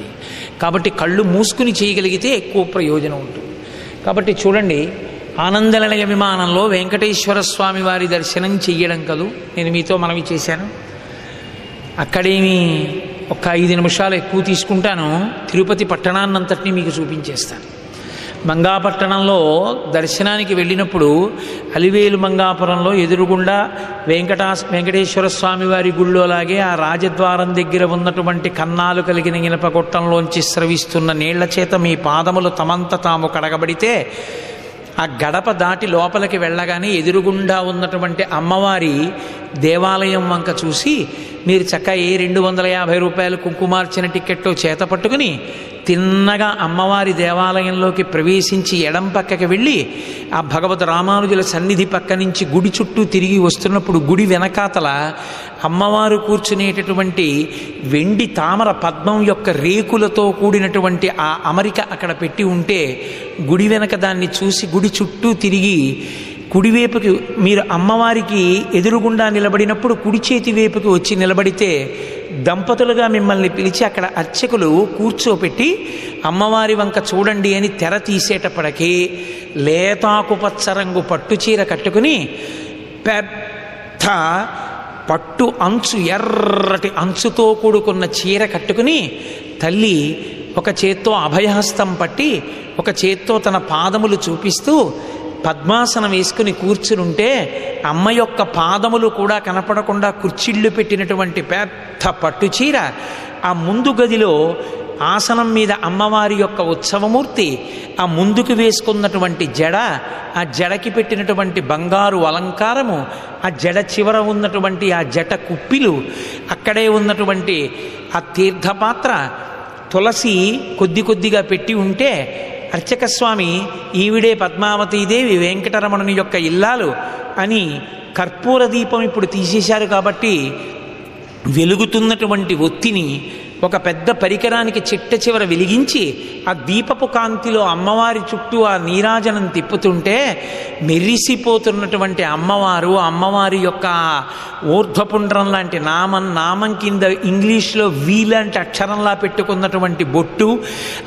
కాబట్టి కళ్ళు మూసుకుని చేయగలిగితే ఎక్కువ ప్రయోజనం ఉంటుంది. కాబట్టి చూడండి, ఆనందనిలయ విమానంలో వెంకటేశ్వర స్వామి వారి దర్శనం చెయ్యడం కదూ నేను మీతో మనవి చేశాను. అక్కడేమి ఒక 5 నిమిషాలు ఎక్కువ తీసుకుంటాను, తిరుపతి పట్టణాన్నంతటినీ మీకు చూపించేస్తాను. మంగాపట్టణంలో దర్శనానికి వెళ్ళినప్పుడు అలివేలు మంగాపురంలో ఎదురుగుండా వెంకటేశ్వర స్వామి వారి గుళ్ళోలాగే ఆ రాజద్వారం దగ్గర ఉన్నటువంటి కన్నాలు కలిగిన ఇనపగొట్టంలోంచి స్రవిస్తున్న నీళ్ల చేత మీ పాదములు తమంత తాము కడగబడితే ఆ గడప దాటి లోపలికి వెళ్ళగానే ఎదురుగుండా ఉన్నటువంటి అమ్మవారి దేవాలయం వంక చూసి మీరు చక్కగా ఏ 250 రూపాయలు కుంకుమార్చన టిక్కెట్టో చేత పట్టుకుని తిన్నగా అమ్మవారి దేవాలయంలోకి ప్రవేశించి ఎడం పక్కకి వెళ్ళి ఆ భగవద్ రామానుజుల సన్నిధి పక్క నుంచి గుడి చుట్టూ తిరిగి వస్తున్నప్పుడు గుడి వెనకాతల అమ్మవారు కూర్చునేటటువంటి వెండి తామర పద్మం యొక్క రేకులతో కూడినటువంటి ఆ అమరిక అక్కడ పెట్టి ఉంటే గుడి వెనక దాన్ని చూసి గుడి చుట్టూ తిరిగి కుడివైపుకి మీరు అమ్మవారికి ఎదురుగుండా నిలబడినప్పుడు కుడి చేతి వైపుకి వచ్చి నిలబడితే దంపతులుగా మిమ్మల్ని పిలిచి అక్కడ అర్చకులు కూర్చోపెట్టి అమ్మవారి వంక చూడండి అని తెర తీసేటప్పటికీ లేతాకుపచ్చ రంగు పట్టుచీర కట్టుకుని పెద్ద పట్టు అంచు ఎర్రటి అంచుతో కూడుకున్న చీర కట్టుకుని తల్లి ఒక చేత్తో అభయహస్తం పట్టి ఒక చేత్తో తన పాదములు చూపిస్తూ పద్మాసనం వేసుకుని కూర్చునుంటే అమ్మ యొక్క పాదములు కూడా కనపడకుండా కుర్చీళ్ళు పెట్టినటువంటి పెద్ద పట్టుచీర, ఆ ముందు గదిలో ఆసనం మీద అమ్మవారి యొక్క ఉత్సవమూర్తి, ఆ ముందుకు వేసుకున్నటువంటి జడ, ఆ జడకి పెట్టినటువంటి బంగారు అలంకారము, ఆ జడ చివర ఉన్నటువంటి ఆ జట కుప్పిలు, అక్కడే ఉన్నటువంటి ఆ తీర్థపాత్ర, తులసి కొద్ది కొద్దిగా పెట్టి ఉంటే అర్చక స్వామి ఈవిడే పద్మావతీదేవి వెంకటరమణుని యొక్క ఇల్లాలు అని కర్పూర దీపం ఇప్పుడు తీసేశారు కాబట్టి వెలుగుతున్నటువంటి ఒత్తిని ఒక పెద్ద పరికరానికి చిట్ట చివర వెలిగించి ఆ దీపపు కాంతిలో అమ్మవారి చుట్టూ ఆ నీరాజనం తిప్పుతుంటే మెరిసిపోతున్నటువంటి అమ్మవారి యొక్క ఊర్ధ్వపుండ్రం లాంటి నామం కింద ఇంగ్లీష్లో వి లాంటి అక్షరంలా పెట్టుకున్నటువంటి బొట్టు,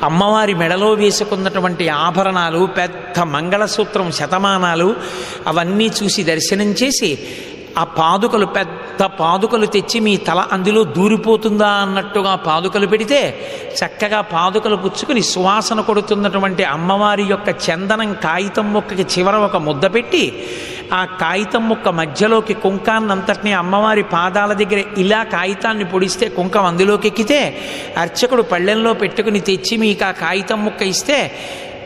అమ్మవారి మెడలో వేసుకున్నటువంటి ఆభరణాలు, పెద్ద మంగళసూత్రం, శతమానాలు అవన్నీ చూసి దర్శనం చేసి ఆ పాదుకలు పెద్ద పాదుకలు తెచ్చి మీ తల అందులో దూరిపోతుందా అన్నట్టుగా పాదుకలు పెడితే చక్కగా పాదుకలు పుచ్చుకుని సువాసన కొడుతున్నటువంటి అమ్మవారి యొక్క చందనం కాగితం ముక్కకి చివర ఒక ముద్ద పెట్టి ఆ కాగితం ముక్క మధ్యలోకి కుంకాన్నంతటినీ అమ్మవారి పాదాల దగ్గర ఇలా కాగితాన్ని పొడిస్తే కుంకం అందులోకి ఎక్కితే అర్చకుడు పళ్ళెంలో పెట్టుకుని తెచ్చి మీకు ఆ కాగితం ముక్క ఇస్తే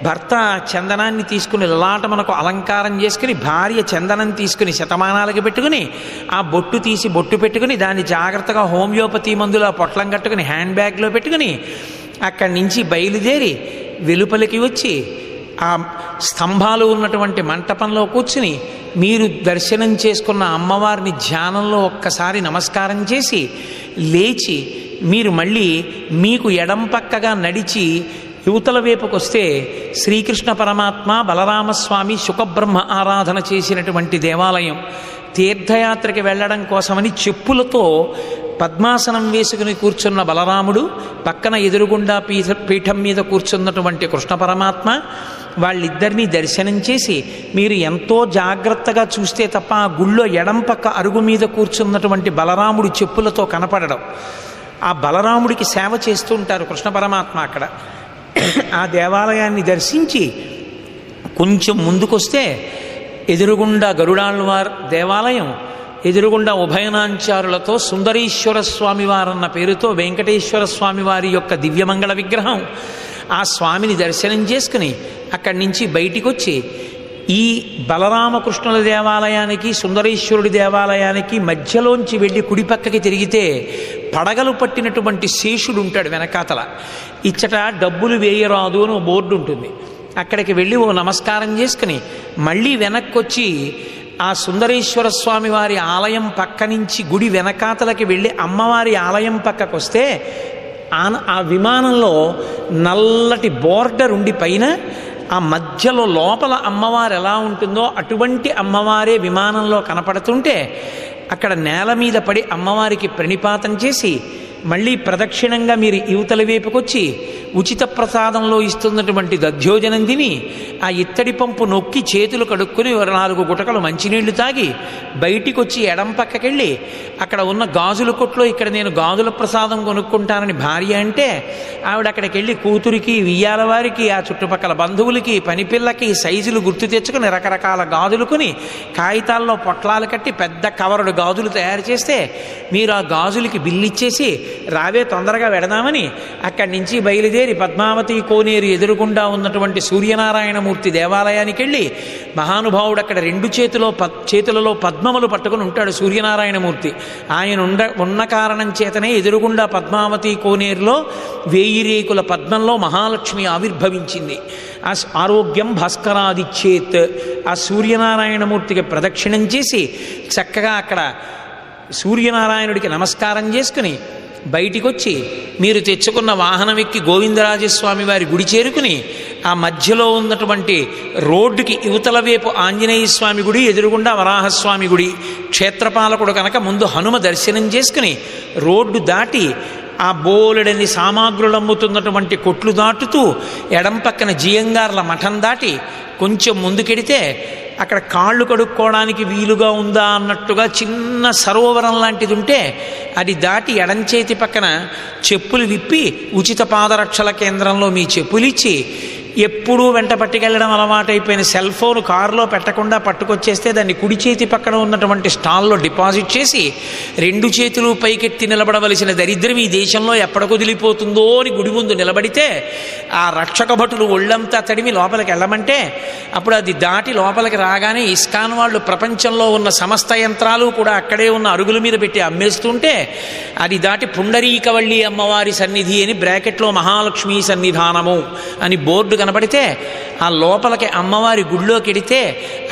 భర్త చందనాన్ని తీసుకుని లలాటమునకు అలంకారం చేసుకుని భార్య చందనం తీసుకుని శతమానాలకి పెట్టుకుని ఆ బొట్టు తీసి బొట్టు పెట్టుకుని దాన్ని జాగ్రత్తగా హోమియోపతి మందులో పొట్లం కట్టుకుని హ్యాండ్ బ్యాగ్లో పెట్టుకుని అక్కడి నుంచి బయలుదేరి వెలుపలికి వచ్చి ఆ స్తంభాలు ఉన్నటువంటి మంటపంలో కూర్చుని మీరు దర్శనం చేసుకున్న అమ్మవారిని ధ్యానంలో ఒక్కసారి నమస్కారం చేసి లేచి మీరు మళ్ళీ మీకు ఎడం పక్కగా నడిచి యువతల వైపుకు వస్తే శ్రీకృష్ణ పరమాత్మ, బలరామస్వామి, శుకబ్రహ్మ ఆరాధన చేసినటువంటి దేవాలయం. తీర్థయాత్రకి వెళ్ళడం కోసమని చెప్పులతో పద్మాసనం వేసుకుని కూర్చున్న బలరాముడు, పక్కన ఎదురుగుండా పీఠం మీద కూర్చున్నటువంటి కృష్ణ పరమాత్మ, వాళ్ళిద్దరినీ దర్శనం చేసి మీరు ఎంతో జాగ్రత్తగా చూస్తే తప్ప ఆ గుళ్ళో ఎడం పక్క అరుగు మీద కూర్చున్నటువంటి బలరాముడు చెప్పులతో కనపడడం. ఆ బలరాముడికి సేవ చేస్తూ ఉంటారు కృష్ణ పరమాత్మ అక్కడ. ఆ దేవాలయాన్ని దర్శించి కొంచెం ముందుకొస్తే ఎదురుగుండా గరుడాళ్వార్ దేవాలయం, ఎదురుగుండా ఉభయనాంచారులతో సుందరీశ్వర స్వామివారన్న పేరుతో వెంకటేశ్వర స్వామివారి యొక్క దివ్యమంగళ విగ్రహం, ఆ స్వామిని దర్శనం చేసుకుని అక్కడి నుంచి బయటికి వచ్చి ఈ బలరామకృష్ణుల దేవాలయానికి సుందరేశ్వరుడి దేవాలయానికి మధ్యలోంచి వెళ్ళి కుడిపక్కకి తిరిగితే పడగలు పట్టినటువంటి శేషుడు ఉంటాడు వెనకాతల. ఇచ్చట డబ్బులు వేయరాదు అని ఓ బోర్డు ఉంటుంది. అక్కడికి వెళ్ళి ఓ నమస్కారం చేసుకుని మళ్ళీ వెనక్కి వచ్చి ఆ సుందరేశ్వర స్వామి వారి ఆలయం పక్క నుంచి గుడి వెనకాతలకి వెళ్ళి అమ్మవారి ఆలయం పక్కకు వస్తే ఆ విమానంలో నల్లటి బోర్డర్ ఉండి పైన ఆ మధ్యలో లోపల అమ్మవారు ఎలా ఉంటుందో అటువంటి అమ్మవారే విమానంలో కనపడుతుంటే అక్కడ నేల మీద పడి అమ్మవారికి ప్రణిపాతం చేసి మళ్ళీ ప్రదక్షిణంగా మీరు యువతల వైపుకొచ్చి ఉచిత ప్రసాదంలో ఇస్తున్నటువంటి దధ్యోజనం తిని ఆ ఇత్తడి పంపు నొక్కి చేతులు కడుక్కుని 4 గుటకలు మంచినీళ్లు తాగి బయటికి వచ్చి ఎడం పక్కకెళ్ళి అక్కడ ఉన్న గాజుల కొట్లో ఇక్కడ నేను గాజుల ప్రసాదం కొనుక్కుంటానని భార్య అంటే ఆవిడ అక్కడికి వెళ్ళి కూతురికి, వియ్యాల వారికి, ఆ చుట్టుపక్కల బంధువులకి, పనిపిల్లకి సైజులు గుర్తు తెచ్చుకుని రకరకాల గాజులు కొని కాగితాల్లో పొట్లాలు కట్టి పెద్ద కవరుడు గాజులు తయారు చేస్తే మీరు ఆ గాజులకి బిల్లిచ్చేసి రావే తొందరగా వెడదామని అక్కడి నుంచి బయలుదేరి బయలుదేరి పద్మావతి కోనేరు ఎదురుగుండా ఉన్నటువంటి సూర్యనారాయణమూర్తి దేవాలయానికి వెళ్ళి మహానుభావుడు అక్కడ రెండు చేతులలో పద్మములు పట్టుకుని ఉంటాడు సూర్యనారాయణమూర్తి. ఆయన ఉన్న కారణం చేతనే ఎదురుగుండా పద్మావతి కోనేరులో 1000 రేకుల పద్మంలో మహాలక్ష్మి ఆవిర్భవించింది. ఆ ఆరోగ్యం భాస్కరాదిచ్చేత్ ఆ సూర్యనారాయణమూర్తికి ప్రదక్షిణం చేసి చక్కగా అక్కడ సూర్యనారాయణుడికి నమస్కారం చేసుకుని బయటికి వచ్చి మీరు తెచ్చుకున్న వాహనం ఎక్కి గోవిందరాజస్వామి వారి గుడి చేరుకుని ఆ మధ్యలో ఉన్నటువంటి రోడ్డుకి యువతల వైపు ఆంజనేయ స్వామి గుడి, ఎదురుగుండా వరాహస్వామి గుడి, క్షేత్రపాలకుడు కనుక ముందు హనుమ దర్శనం చేసుకుని రోడ్డు దాటి ఆ బోలెడని సామాగ్రులు అమ్ముతున్నటువంటి కొట్లు దాటుతూ ఎడం పక్కన జియంగార్ల మఠం దాటి కొంచెం ముందుకెడితే అక్కడ కాళ్ళు కడుక్కోవడానికి వీలుగా ఉందా అన్నట్టుగా చిన్న సరోవరం లాంటిది ఉంటే అది దాటి ఎడంచేతి పక్కన చెప్పులు విప్పి ఉచిత పాదరక్షల కేంద్రంలో మీ చెప్పులు ఇచ్చి ఎప్పుడూ వెంట పట్టుకెళ్ళడం అలవాటైపోయిన సెల్ ఫోన్ కారులో పెట్టకుండా పట్టుకొచ్చేస్తే దాన్ని కుడి చేతి పక్కన ఉన్నటువంటి స్టాల్లో డిపాజిట్ చేసి 2 చేతులు పైకెత్తి నిలబడవలసిన దరిద్రం ఈ దేశంలో ఎప్పటికొదిలిపోతుందో అని గుడి ముందు నిలబడితే ఆ రక్షక భటులు ఒళ్ళంతా తడిమి లోపలికి వెళ్ళమంటే అప్పుడు అది దాటి లోపలికి రాగానే ఇస్కాన్ వాళ్ళు ప్రపంచంలో ఉన్న సమస్త యంత్రాలు కూడా అక్కడే ఉన్న అరుగుల మీద పెట్టి అమ్మేస్తుంటే అది దాటి పుండరీకవల్లి అమ్మవారి సన్నిధి అని బ్రాకెట్లో మహాలక్ష్మి సన్నిధానము అని బోర్డు కనబడితే ఆ లోపలికి అమ్మవారి గుడిలోకి వెడితే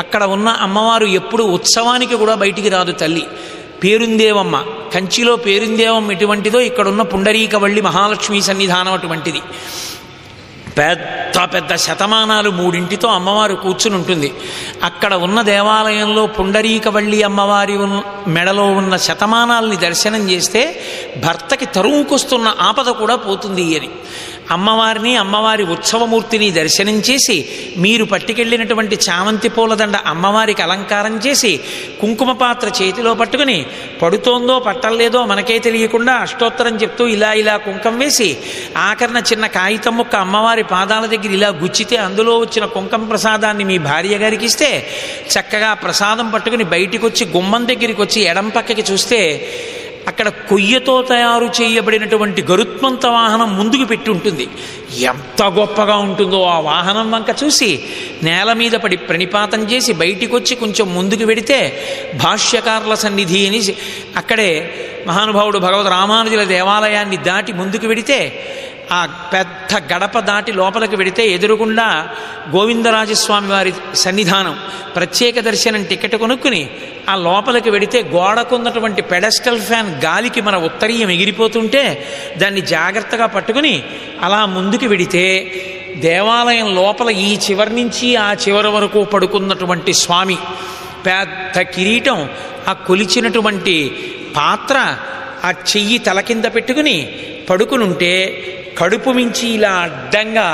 అక్కడ ఉన్న అమ్మవారు ఎప్పుడు ఉత్సవానికి కూడా బయటికి రాదు తల్లి. పేరుందేవమ్మ, కంచిలో పేరుందేవమ్మ ఎటువంటిదో ఇక్కడున్న పుండరీకవల్లి మహాలక్ష్మి సన్నిధానం అటువంటిది. పెద్ద పెద్ద శతమానాలు 3 అమ్మవారు కూర్చుని ఉంటుంది. అక్కడ ఉన్న దేవాలయంలో పుండరీకవల్లి అమ్మవారి మెడలో ఉన్న శతమానాల్ని దర్శనం చేస్తే భర్తకి తరువుకొస్తున్న ఆపద కూడా పోతుంది అని అమ్మవారిని, అమ్మవారి ఉత్సవమూర్తిని దర్శనం చేసి మీరు పట్టుకెళ్ళినటువంటి చామంతి పూలదండ అమ్మవారికి అలంకారం చేసి కుంకుమ పాత్ర చేతిలో పట్టుకుని పడుతోందో పట్టలేదో మనకే తెలియకుండా అష్టోత్తరం చెప్తూ ఇలా కుంకం వేసి ఆఖరణ చిన్న కాగితం ముక్క అమ్మవారి పాదాల దగ్గర ఇలా గుచ్చితే అందులో వచ్చిన కుంకం ప్రసాదాన్ని మీ భార్య గారికి ఇస్తే చక్కగా ప్రసాదం పట్టుకుని బయటికి వచ్చి గుమ్మం దగ్గరికి వచ్చి ఎడం పక్కకి చూస్తే అక్కడ కొయ్యతో తయారు చేయబడినటువంటి గరుత్మంత వాహనం ముందుకు పెట్టి ఉంటుంది. ఎంత గొప్పగా ఉంటుందో ఆ వాహనం వంక చూసి నేల మీద పడి ప్రణిపాతం చేసి బయటికి వచ్చి కొంచెం ముందుకు వెడితే భాష్యకారుల సన్నిధి అని అక్కడే మహానుభావుడు భగవద్ రామానుజుల దేవాలయాన్ని దాటి ముందుకు వెడితే ఆ పెద్ద గడప దాటి లోపలికి వెడితే ఎదురుగుండా గోవిందరాజస్వామి వారి సన్నిధానం. ప్రత్యేక దర్శనం టికెట్ కొనుక్కుని ఆ లోపలికి వెడితే గోడకున్నటువంటి పెడస్టల్ ఫ్యాన్ గాలికి మన ఉత్తరీయం ఎగిరిపోతుంటే దాన్ని జాగ్రత్తగా పట్టుకుని అలా ముందుకు వెడితే దేవాలయం లోపల ఈ చివరి నుంచి ఆ చివరి వరకు పడుకున్నటువంటి స్వామి, పెద్ద కిరీటం, ఆ కొలిచినటువంటి పాత్ర, ఆ చెయ్యి తల కింద పెట్టుకుని పడుకునుంటే కడుపు మించి ఇలా అడ్డంగా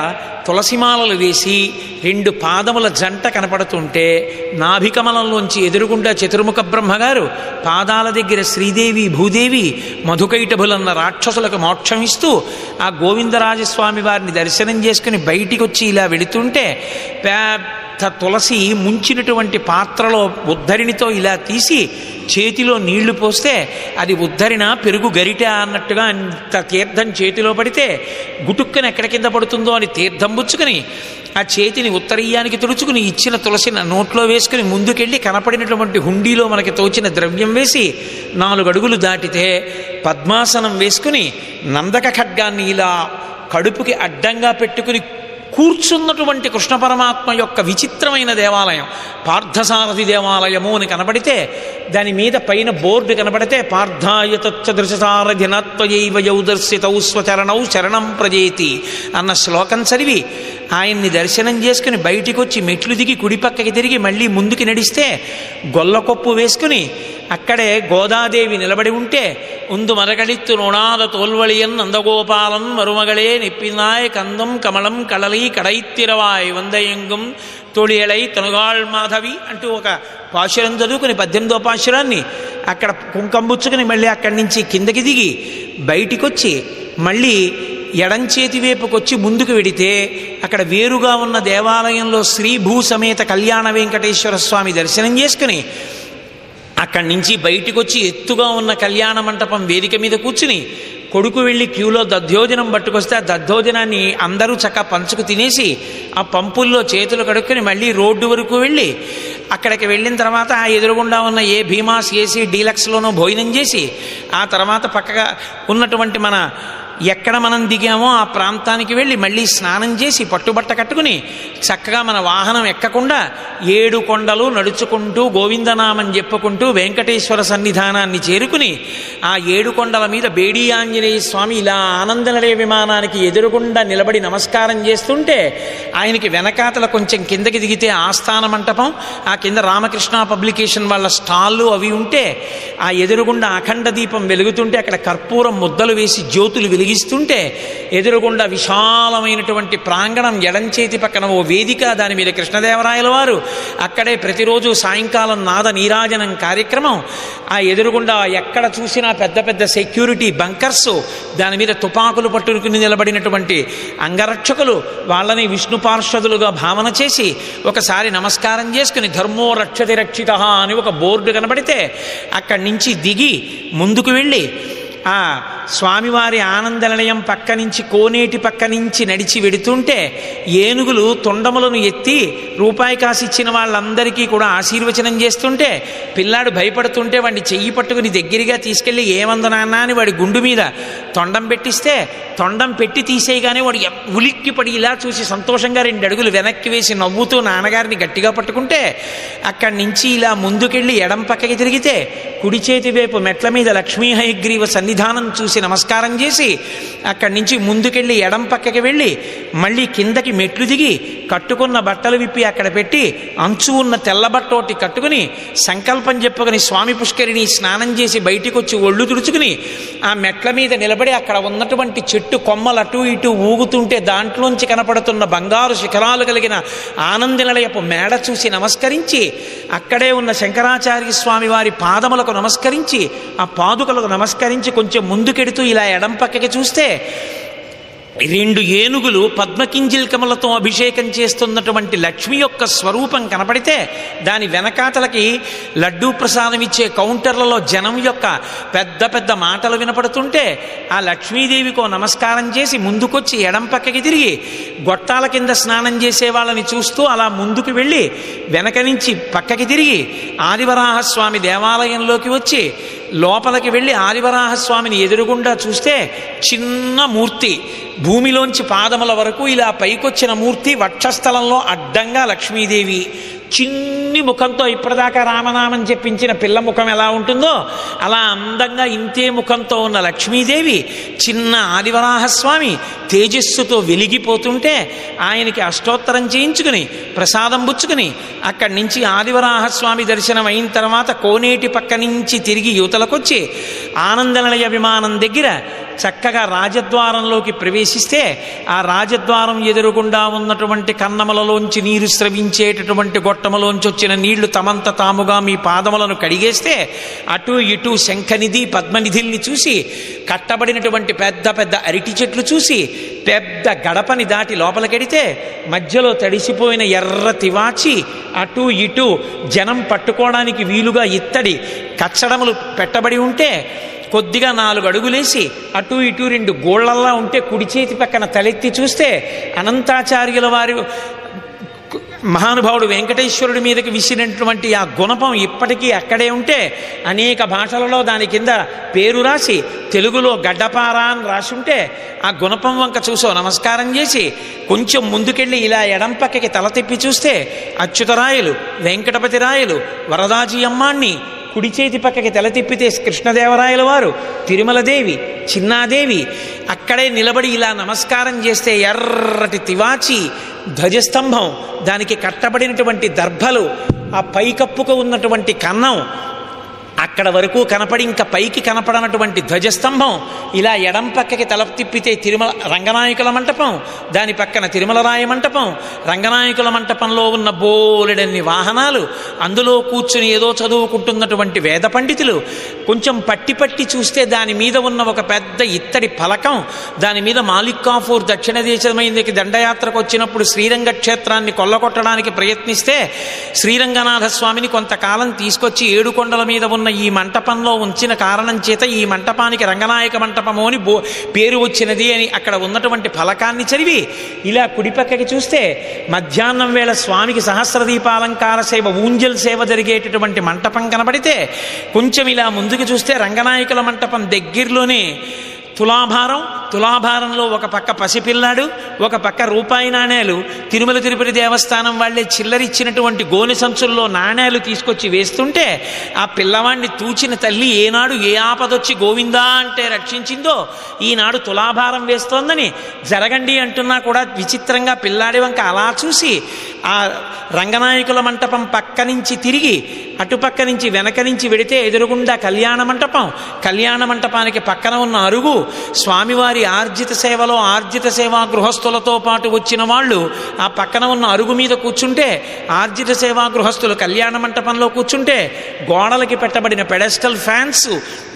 తులసిమాలలు వేసి 2 పాదముల జంట కనపడుతుంటే నాభికమలంలోంచి ఎదురుగుండా చతుర్ముఖ బ్రహ్మగారు పాదాల దగ్గర శ్రీదేవి భూదేవి మధుకైటభులన్న రాక్షసులకు మోక్షం ఇస్తూ ఆ గోవిందరాజస్వామి వారిని దర్శనం చేసుకుని బయటికి వచ్చి ఇలా వెళుతుంటే తులసి ముంచినటువంటి పాత్రలో ఉద్ధరిణితో ఇలా తీసి చేతిలో నీళ్లు పోస్తే అది ఉద్ధరిణ పెరుగు గరిట అన్నట్టుగా అంత తీర్థం చేతిలో పడితే గుటుక్కని ఎక్కడ కింద పడుతుందో అని తీర్థం పుచ్చుకుని ఆ చేతిని ఉత్తరీయానికి తుడుచుకుని ఇచ్చిన తులసిని నోట్లో వేసుకుని ముందుకెళ్ళి కనపడినటువంటి హుండీలో మనకి తోచిన ద్రవ్యం వేసి 4 అడుగులు దాటితే పద్మాసనం వేసుకుని నందక ఖడ్గాన్ని ఇలా కడుపుకి అడ్డంగా పెట్టుకుని కూర్చున్నటువంటి కృష్ణ పరమాత్మ యొక్క విచిత్రమైన దేవాలయం పార్థసారథి దేవాలయము అని కనబడితే దాని మీద పైన బోర్డు కనబడితే పార్థాయ తచ్చదృశసారథినత్వయైవ యౌదర్శితౌ స్వచరణౌ శరణం ప్రజేతి అన్న శ్లోకం చదివి ఆయన్ని దర్శనం చేసుకుని బయటికి వచ్చి మెట్లు దిగి కుడిపక్కకి తిరిగి మళ్ళీ ముందుకి నడిస్తే గొల్లకొప్పు వేసుకుని అక్కడే గోదాదేవి నిలబడి ఉంటే ఉందు మరగళిత్తు నోణాద తోల్వళియన్ నందగోపాలన్ మరుమగళే నిప్పినాయ్ కందం కమలం కళలై కడైత్తిరవాయ్ వందయంగం తొళియళై తనుగాళ్ మాధవి అంటూ ఒక పాశురం చదువుకుని 18వ పాశురాన్ని అక్కడ కుంకంబుచ్చుకుని మళ్ళీ అక్కడి నుంచి కిందకి దిగి బయటికి వచ్చి మళ్ళీ ఎడంచేతి వైపుకొచ్చి ముందుకు వెడితే అక్కడ వేరుగా ఉన్న దేవాలయంలో శ్రీభూ సమేత కళ్యాణ వెంకటేశ్వర స్వామి దర్శనం చేసుకుని అక్కడి నుంచి బయటికి వచ్చి ఎత్తుగా ఉన్న కళ్యాణ మంటపం వేదిక మీద కూర్చుని కొడుకు వెళ్ళి క్యూలో దధ్యోజనం పట్టుకొస్తే ఆ దధ్యోజనాన్ని అందరూ చక్కగా పంచుకు తినేసి ఆ పంపుల్లో చేతులు కడుక్కొని మళ్ళీ రోడ్డు వరకు వెళ్ళి అక్కడికి వెళ్ళిన తర్వాత ఆ ఎదురుగుండా ఉన్న ఏ భీమాస్ ఏసీ డీలక్స్లోనో భోజనం చేసి ఆ తర్వాత పక్కగా ఉన్నటువంటి మన ఎక్కడ మనం దిగామో ఆ ప్రాంతానికి వెళ్ళి మళ్ళీ స్నానం చేసి పట్టుబట్ట కట్టుకుని చక్కగా మన వాహనం ఎక్కకుండా 7 కొండలు నడుచుకుంటూ గోవిందనామం చెప్పుకుంటూ వెంకటేశ్వర సన్నిధానాన్ని చేరుకుని ఆ 7 కొండల మీద బేడి ఆంజనేయ స్వామి ఇలా ఆనందనిలయ విమానానికి ఎదురుగుండా నిలబడి నమస్కారం చేస్తుంటే ఆయనకి వెనకాతల కొంచెం కిందకి దిగితే ఆస్థాన మంటపం, ఆ కింద రామకృష్ణ పబ్లికేషన్ వాళ్ళ స్టాళ్ళు అవి ఉంటే ఆ ఎదురుగుండా అఖండ దీపం వెలుగుతుంటే అక్కడ కర్పూరం ముద్దలు వేసి జ్యోతులు వెలిగిస్తుంటే ఎదురుగుండా విశాలమైనటువంటి ప్రాంగణం, ఎడంచేతి పక్కన ఓ వేదిక, దాని మీద కృష్ణదేవరాయల వారు, అక్కడే ప్రతిరోజు సాయంకాలం నాద నీరాజనం కార్యక్రమం, ఆ ఎదురుగుండా ఎక్కడ చూసినా పెద్ద పెద్ద సెక్యూరిటీ బంకర్స్, దాని మీద తుపాకులు పట్టుకుని నిలబడినటువంటి అంగరక్షకులు, వాళ్ళని విష్ణు పార్షదులుగా భావన చేసి ఒకసారి నమస్కారం చేసుకుని ధర్మో రక్షతి రక్షిత అని ఒక బోర్డు కనబడితే అక్కడి నుంచి దిగి ముందుకు వెళ్ళి ఆ స్వామివారి ఆనందనిలయం పక్క నుంచి కోనేటి పక్క నుంచి నడిచి వెడుతుంటే ఏనుగులు తొండములను ఎత్తి రూపాయి కాసి ఇచ్చిన వాళ్ళందరికీ కూడా ఆశీర్వచనం చేస్తుంటే పిల్లాడు భయపడుతుంటే వాడిని చెయ్యి పట్టుకుని దగ్గరగా తీసుకెళ్ళి ఏమందు నాన్న అని వాడి గుండు మీద తొండం పెట్టిస్తే తొండం పెట్టి తీసేయగానే వాడు ఉలిక్కిపడి ఇలా చూసి సంతోషంగా 2 అడుగులు వెనక్కి వేసి నవ్వుతూ నాన్నగారిని గట్టిగా పట్టుకుంటే అక్కడి నుంచి ఇలా ముందుకెళ్ళి ఎడం పక్కకి తిరిగితే కుడి చేతి వైపు మెట్ల మీద లక్ష్మీ హయగ్రీవ సన్నిధానం చూసి నమస్కారం చేసి అక్కడి నుంచి ముందుకెళ్ళి ఎడం పక్కకి వెళ్ళి మళ్ళీ కిందకి మెట్లు దిగి కట్టుకున్న బట్టలు విప్పి అక్కడ పెట్టి అంచు ఉన్న తెల్లబట్టోటి కట్టుకుని సంకల్పం చెప్పుకొని స్వామి పుష్కరిని స్నానం చేసి బయటికి వచ్చి ఒళ్ళు తుడుచుకుని ఆ మెట్ల మీద నిలబడి అక్కడ ఉన్నటువంటి చెట్టు కొమ్మలు అటు ఇటు ఊగుతుంటే దాంట్లోంచి కనపడుతున్న బంగారు శిఖరాలు కలిగిన ఆనందనిలయపు మేడ చూసి నమస్కరించి అక్కడే ఉన్న శంకరాచార్య స్వామి వారి పాదములకు నమస్కరించి ఆ పాదుకలకు నమస్కరించి కొంచెం ముందుకెడుతూ ఇలా ఎడం పక్కకి చూస్తే 2 ఏనుగులు పద్మకింజిల్కములతో అభిషేకం చేస్తున్నటువంటి లక్ష్మి యొక్క స్వరూపం కనపడితే దాని వెనకాతలకి లడ్డూ ప్రసాదం ఇచ్చే కౌంటర్లలో జనం యొక్క పెద్ద పెద్ద మాటలు వినపడుతుంటే ఆ లక్ష్మీదేవికో నమస్కారం చేసి ముందుకొచ్చి ఎడం పక్కకి తిరిగి గొట్టాల కింద స్నానం చేసే వాళ్ళని చూస్తూ అలా ముందుకు వెళ్ళి వెనక నుంచి పక్కకి తిరిగి ఆదివరాహస్వామి దేవాలయంలోకి వచ్చి లోపలికి వెళ్ళి ఆదివరాహస్వామిని ఎదురుగుండా చూస్తే చిన్న మూర్తి, భూమిలోంచి పాదముల వరకు ఇలా పైకొచ్చిన మూర్తి, వక్షస్థలంలో అడ్డంగా లక్ష్మీదేవి, చిన్ని ముఖంతో ఇప్పటిదాకా రామనామం చెప్పించిన పిల్ల ముఖం ఎలా ఉంటుందో అలా అందంగా ఇంతే ముఖంతో ఉన్న లక్ష్మీదేవి, చిన్న ఆదివరాహస్వామి తేజస్సుతో వెలిగిపోతుంటే ఆయనకి అష్టోత్తరం చేయించుకుని ప్రసాదం పుచ్చుకుని అక్కడి నుంచి ఆదివరాహస్వామి దర్శనం అయిన తర్వాత కోనేటి పక్క నుంచి తిరిగి యువతలకొచ్చి ఆనందనిలయ విమానం దగ్గర చక్కగా రాజద్వారంలోకి ప్రవేశిస్తే ఆ రాజద్వారం ఎదురుగుండా ఉన్నటువంటి కన్నములలోంచి నీరు స్రవించేటటువంటి గొట్టములోంచి వచ్చిన నీళ్లు తమంత తాముగా మీ పాదములను కడిగేస్తే అటు ఇటు శంఖనిధి పద్మనిధిల్ని చూసి కట్టబడినటువంటి పెద్ద పెద్ద అరటి చెట్లు చూసి పెద్ద గడపని దాటి లోపలికెడితే మధ్యలో తడిసిపోయిన ఎర్ర తివాచి అటు ఇటు జనం పట్టుకోవడానికి వీలుగా ఇత్తడి కచ్చడములు పెట్టబడి ఉంటే కొద్దిగా 4 అడుగులేసి అటు ఇటు 2 గోళ్లల్లా ఉంటే కుడి చేతి పక్కన తలెత్తి చూస్తే అనంతాచార్యుల వారు మహానుభావుడు వెంకటేశ్వరుడి మీదకి విసిరినటువంటి ఆ గుణపం ఇప్పటికీ అక్కడే ఉంటే అనేక భాషలలో దాని కింద పేరు రాసి తెలుగులో గడ్డపార అని రాసి ఉంటే ఆ గుణపం వంక చూసో నమస్కారం చేసి కొంచెం ముందుకెళ్ళి ఇలా ఎడం పక్కకి తల తిప్పి చూస్తే అచ్యుతరాయలు, వెంకటపతి రాయలు, వరదాజీ అమ్మాణ్ణి, కుడి చేతి పక్కకి తల తిప్పితే కృష్ణదేవరాయల వారు, తిరుమలదేవి, చిన్నాదేవి అక్కడే నిలబడి ఇలా నమస్కారం చేస్తే ఎర్రటి తివాచి ధ్వజస్తంభం, దానికి కట్టబడినటువంటి దర్భలు, ఆ పైకప్పుకు ఉన్నటువంటి కన్నం అక్కడ వరకు కనపడి ఇంకా పైకి కనపడనటువంటి ధ్వజస్తంభం, ఇలా ఎడం పక్కకి తల తిప్పితే తిరుమల రంగనాయకుల మంటపం, దాని పక్కన తిరుమలరాయ మంటపం, రంగనాయకుల మంటపంలో ఉన్న బోలెడన్ని వాహనాలు, అందులో కూర్చుని ఏదో చదువుకుంటున్నటువంటి వేద పండితులు, కొంచెం పట్టి పట్టి చూస్తే దాని మీద ఉన్న ఒక పెద్ద ఇత్తడి ఫలకం, దాని మీద మాలిక్ కాఫూర్ దక్షిణ దేశమైందికి దండయాత్రకు వచ్చినప్పుడు శ్రీరంగ క్షేత్రాన్ని కొల్లగొట్టడానికి ప్రయత్నిస్తే శ్రీరంగనాథ స్వామిని కొంతకాలం తీసుకొచ్చి 7 కొండల మీద ఉన్న ఈ ఈ మంటపంలో ఉంచిన కారణం చేత ఈ మంటపానికి రంగనాయక మంటపము అని పేరు వచ్చినది అని అక్కడ ఉన్నటువంటి ఫలకాన్ని చదివి ఇలా కుడిపక్కకి చూస్తే మధ్యాహ్నం వేళ స్వామికి సహస్రదీపాలంకార సేవ ఊంజల్ సేవ జరిగేటటువంటి మంటపం కనబడితే కొంచెం ఇలా ముందుకు చూస్తే రంగనాయకుల మంటపం దగ్గరలోనే తులాభారంలో ఒక పక్క పసిపిల్లాడు, ఒక పక్క రూపాయి నాణేలు, తిరుమల తిరుపతి దేవస్థానం వాళ్ళే చిల్లరిచ్చినటువంటి గోనె సంచుల్లో నాణేలు తీసుకొచ్చి వేస్తుంటే ఆ పిల్లవాడిని తూచిన తల్లి ఏనాడు ఏ ఆపదొచ్చి గోవిందా అంటే రక్షించిందో ఈనాడు తులాభారం వేస్తోందని జరగండి అంటున్నా కూడా విచిత్రంగా పిల్లాడి వంక అలా చూసి ఆ రంగనాయకుల మంటపం పక్క నుంచి తిరిగి అటుపక్క నుంచి వెనక నుంచి వెడితే ఎదురుగుండా కళ్యాణ మంటపానికి పక్కన ఉన్న అరుగు స్వామివారి ఆర్జిత సేవలో ఆర్జిత సేవా గృహస్థులతో పాటు వచ్చిన వాళ్ళు ఆ పక్కన ఉన్న అరుగు మీద కూర్చుంటే ఆర్జిత సేవా గృహస్థులు కళ్యాణ మంటపంలో కూర్చుంటే గోడలకి పెట్టబడిన పెడెస్టల్ ఫ్యాన్స్,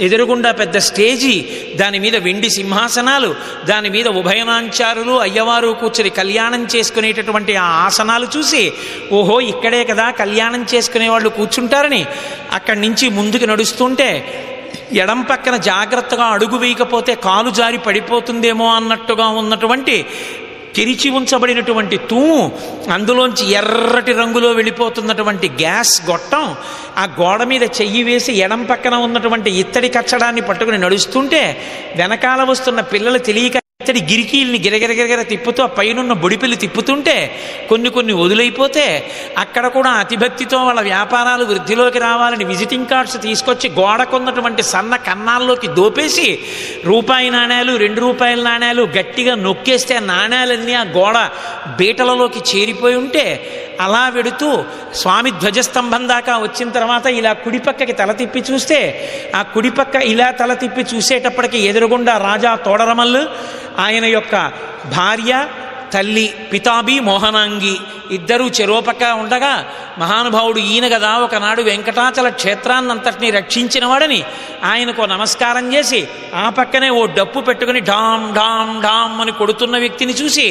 ఎదురుగుండా పెద్ద స్టేజీ, దాని మీద వెండి సింహాసనాలు, దాని మీద ఉభయనాంచారులు అయ్యవారు కూర్చుని కళ్యాణం చేసుకునేటటువంటి ఆ ఆసనాలు చూసి ఓహో ఇక్కడే కదా కళ్యాణం చేసుకునే వాళ్ళు కూర్చుంటారని అక్కడి నుంచి ముందుకు నడుస్తుంటే ఎడం పక్కన జాగ్రత్తగా అడుగు వేయకపోతే కాలు జారి పడిపోతుందేమో అన్నట్టుగా ఉన్నటువంటి తెరిచి ఉంచబడినటువంటి తూము, అందులోంచి ఎర్రటి రంగులో వెళ్ళిపోతున్నటువంటి గ్యాస్ గొట్టం, ఆ గోడ మీద చెయ్యి వేసి ఎడం పక్కన ఉన్నటువంటి ఇత్తడి కచ్చడాన్ని పట్టుకుని నడుస్తుంటే వెనకాల వస్తున్న పిల్లలు తెలియక ఇత్తడి గిరికీల్ని గిరగిరగిరగిర తిప్పుతూ ఆ పైనున్న బొడిపిల్లి తిప్పుతుంటే కొన్ని వదులైపోతే అక్కడ కూడా అతిభక్తితో వాళ్ళ వ్యాపారాలు వృద్ధిలోకి రావాలని విజిటింగ్ కార్డ్స్ తీసుకొచ్చి గోడకున్నటువంటి సన్న కన్నాల్లోకి దోపేసి రూపాయి నాణేలు, 2 రూపాయల నాణేలు గట్టిగా నొక్కేస్తే ఆ నాణేలన్నీ ఆ గోడ బీటలలోకి చేరిపోయి ఉంటే అలా వెడుతూ స్వామి ధ్వజస్తంభం దాకా వచ్చిన తర్వాత ఇలా కుడిపక్కకి తల తిప్పి చూస్తే ఆ కుడిపక్క ఇలా తల తిప్పి చూసేటప్పటికి ఎదురుగుండా రాజా తోడరమల్లు, ఆయన యొక్క భార్య తల్లి పితాబి మోహనాంగి ఇద్దరూ చెరోపక్క ఉండగా మహానుభావుడు ఈయన కదా ఒకనాడు వెంకటాచల క్షేత్రాన్నంతటినీ రక్షించిన వాడని ఆయనకు నమస్కారం చేసి ఆ పక్కనే ఓ డప్పు పెట్టుకుని ఢామ్ ఢామ్ ఢామ్ అని కొడుతున్న వ్యక్తిని చూసి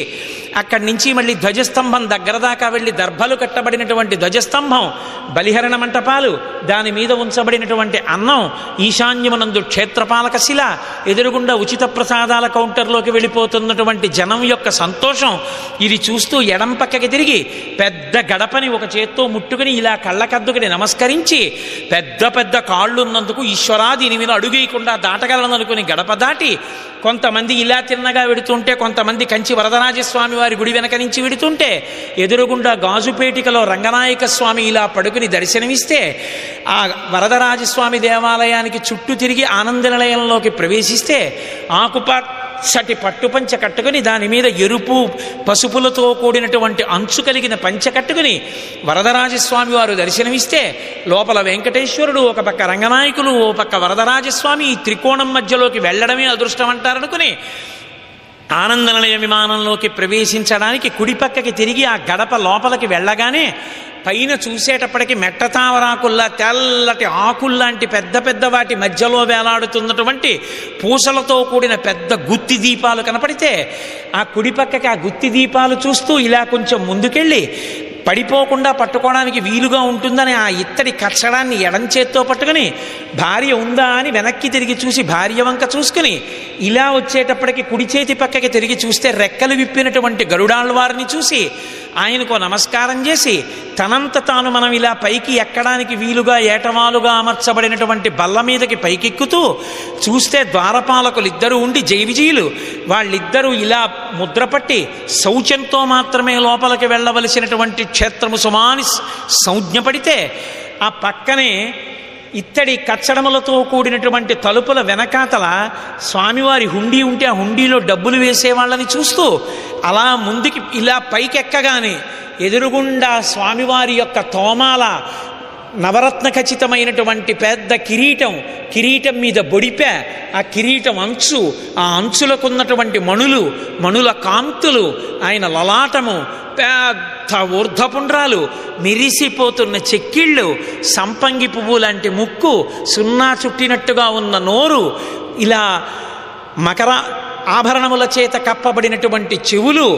అక్కడి నుంచి మళ్ళీ ధ్వజస్తంభం దగ్గర దాకా వెళ్ళి దర్భలు కట్టబడినటువంటి ధ్వజస్తంభం, బలిహరణ మంటపాలు, దాని మీద ఉంచబడినటువంటి అన్నం, ఈశాన్యమునందు క్షేత్రపాలక శిల, ఎదురుగుండా ఉచిత ప్రసాదాల కౌంటర్లోకి వెళ్ళిపోతున్నటువంటి జనం యొక్క సంతోషం, ఇది చూస్తూ ఎడం పక్కకి తిరిగి పెద్ద గడపని ఒక చేత్తో ముట్టుకుని ఇలా కళ్ళకద్దుకుని నమస్కరించి పెద్ద పెద్ద కాళ్ళున్నందుకు ఈశ్వరా దీని మీద అడుగేయకుండా దాటగలననుకుని గడప దాటి కొంతమంది ఇలా తిన్నగా వెడుతుంటే కొంతమంది కంచి వరదరాజస్వామి వారి గుడి వెనక నుంచి వెడుతుంటే ఎదురుగుండా గాజుపేటికలో రంగనాయక స్వామి ఇలా పడుకుని దర్శనమిస్తే ఆ వరదరాజస్వామి దేవాలయానికి చుట్టూ తిరిగి ఆనంద నిలయంలోకి ప్రవేశిస్తే ఆకుపచ్చటి పట్టుపంచ కట్టుకుని దాని మీద ఎరుపు పసుపులతో కూడినటువంటి అంచు కలిగిన పంచ కట్టుకుని వరదరాజస్వామి వారు దర్శనమిస్తే లోపల వెంకటేశ్వరుడు, ఒక పక్క రంగనాయకులు, ఓ పక్క వరదరాజస్వామి, ఈ త్రికోణం మధ్యలోకి వెళ్ళడమే అదృష్టం అంటారనుకుని ఆనంద నిలయ విమానంలోకి ప్రవేశించడానికి కుడిపక్కకి తిరిగి ఆ గడప లోపలికి వెళ్ళగానే పైన చూసేటప్పటికి మెట్టతావరాకుల్లా తెల్లటి ఆకుల్లాంటి పెద్ద పెద్ద వాటి మధ్యలో వేలాడుతున్నటువంటి పూసలతో కూడిన పెద్ద గుత్తి దీపాలు కనపడితే ఆ కుడిపక్కకి ఆ గుత్తి దీపాలు చూస్తూ ఇలా కొంచెం ముందుకెళ్ళి పడిపోకుండా పట్టుకోవడానికి వీలుగా ఉంటుందని ఆ ఇత్తడి కచ్చడాన్ని ఎడం చేత్తో పట్టుకుని భార్య ఉందా అని వెనక్కి తిరిగి చూసి భార్య వంక చూసుకుని ఇలా వచ్చేటప్పటికి కుడి చేతి పక్కకి తిరిగి చూస్తే రెక్కలు విప్పినటువంటి గరుడాళ్వారిని చూసి ఆయనకు నమస్కారం చేసి తనంత తాను మనం ఇలా పైకి ఎక్కడానికి వీలుగా ఏటవాలుగా అమర్చబడినటువంటి బల్ల మీదకి పైకెక్కుతూ చూస్తే ద్వారపాలకులు ఇద్దరు ఉండి జై విజయులు, వాళ్ళిద్దరూ ఇలా ముద్రపట్టి శౌచంతో మాత్రమే లోపలికి వెళ్ళవలసినటువంటి క్షేత్రము సుమాని సంజ్ఞ పడితే ఆ పక్కనే ఇత్తడి కచ్చడములతో కూడినటువంటి తలుపుల వెనకాతల స్వామివారి హుండీ ఉంటే ఆ హుండీలో డబ్బులు వేసేవాళ్ళని చూస్తూ అలా ముందుకి ఇలా పైకెక్కగానే ఎదురుగుండా స్వామివారి యొక్క తోమాల నవరత్న ఖచ్చితమైనటువంటి పెద్ద కిరీటం మీద బొడిపే, ఆ కిరీటం అంచు, ఆ అంచులకున్నటువంటి మణుల కాంతులు, ఆయన లలాటము, పెద్ద ఊర్ధపుండ్రాలు, మెరిసిపోతున్న చెక్కిళ్ళు, సంపంగి పువ్వు లాంటి ముక్కు, సున్నా చుట్టినట్టుగా ఉన్న నోరు, ఇలా మకర ఆభరణముల చేత కప్పబడినటువంటి చెవులు,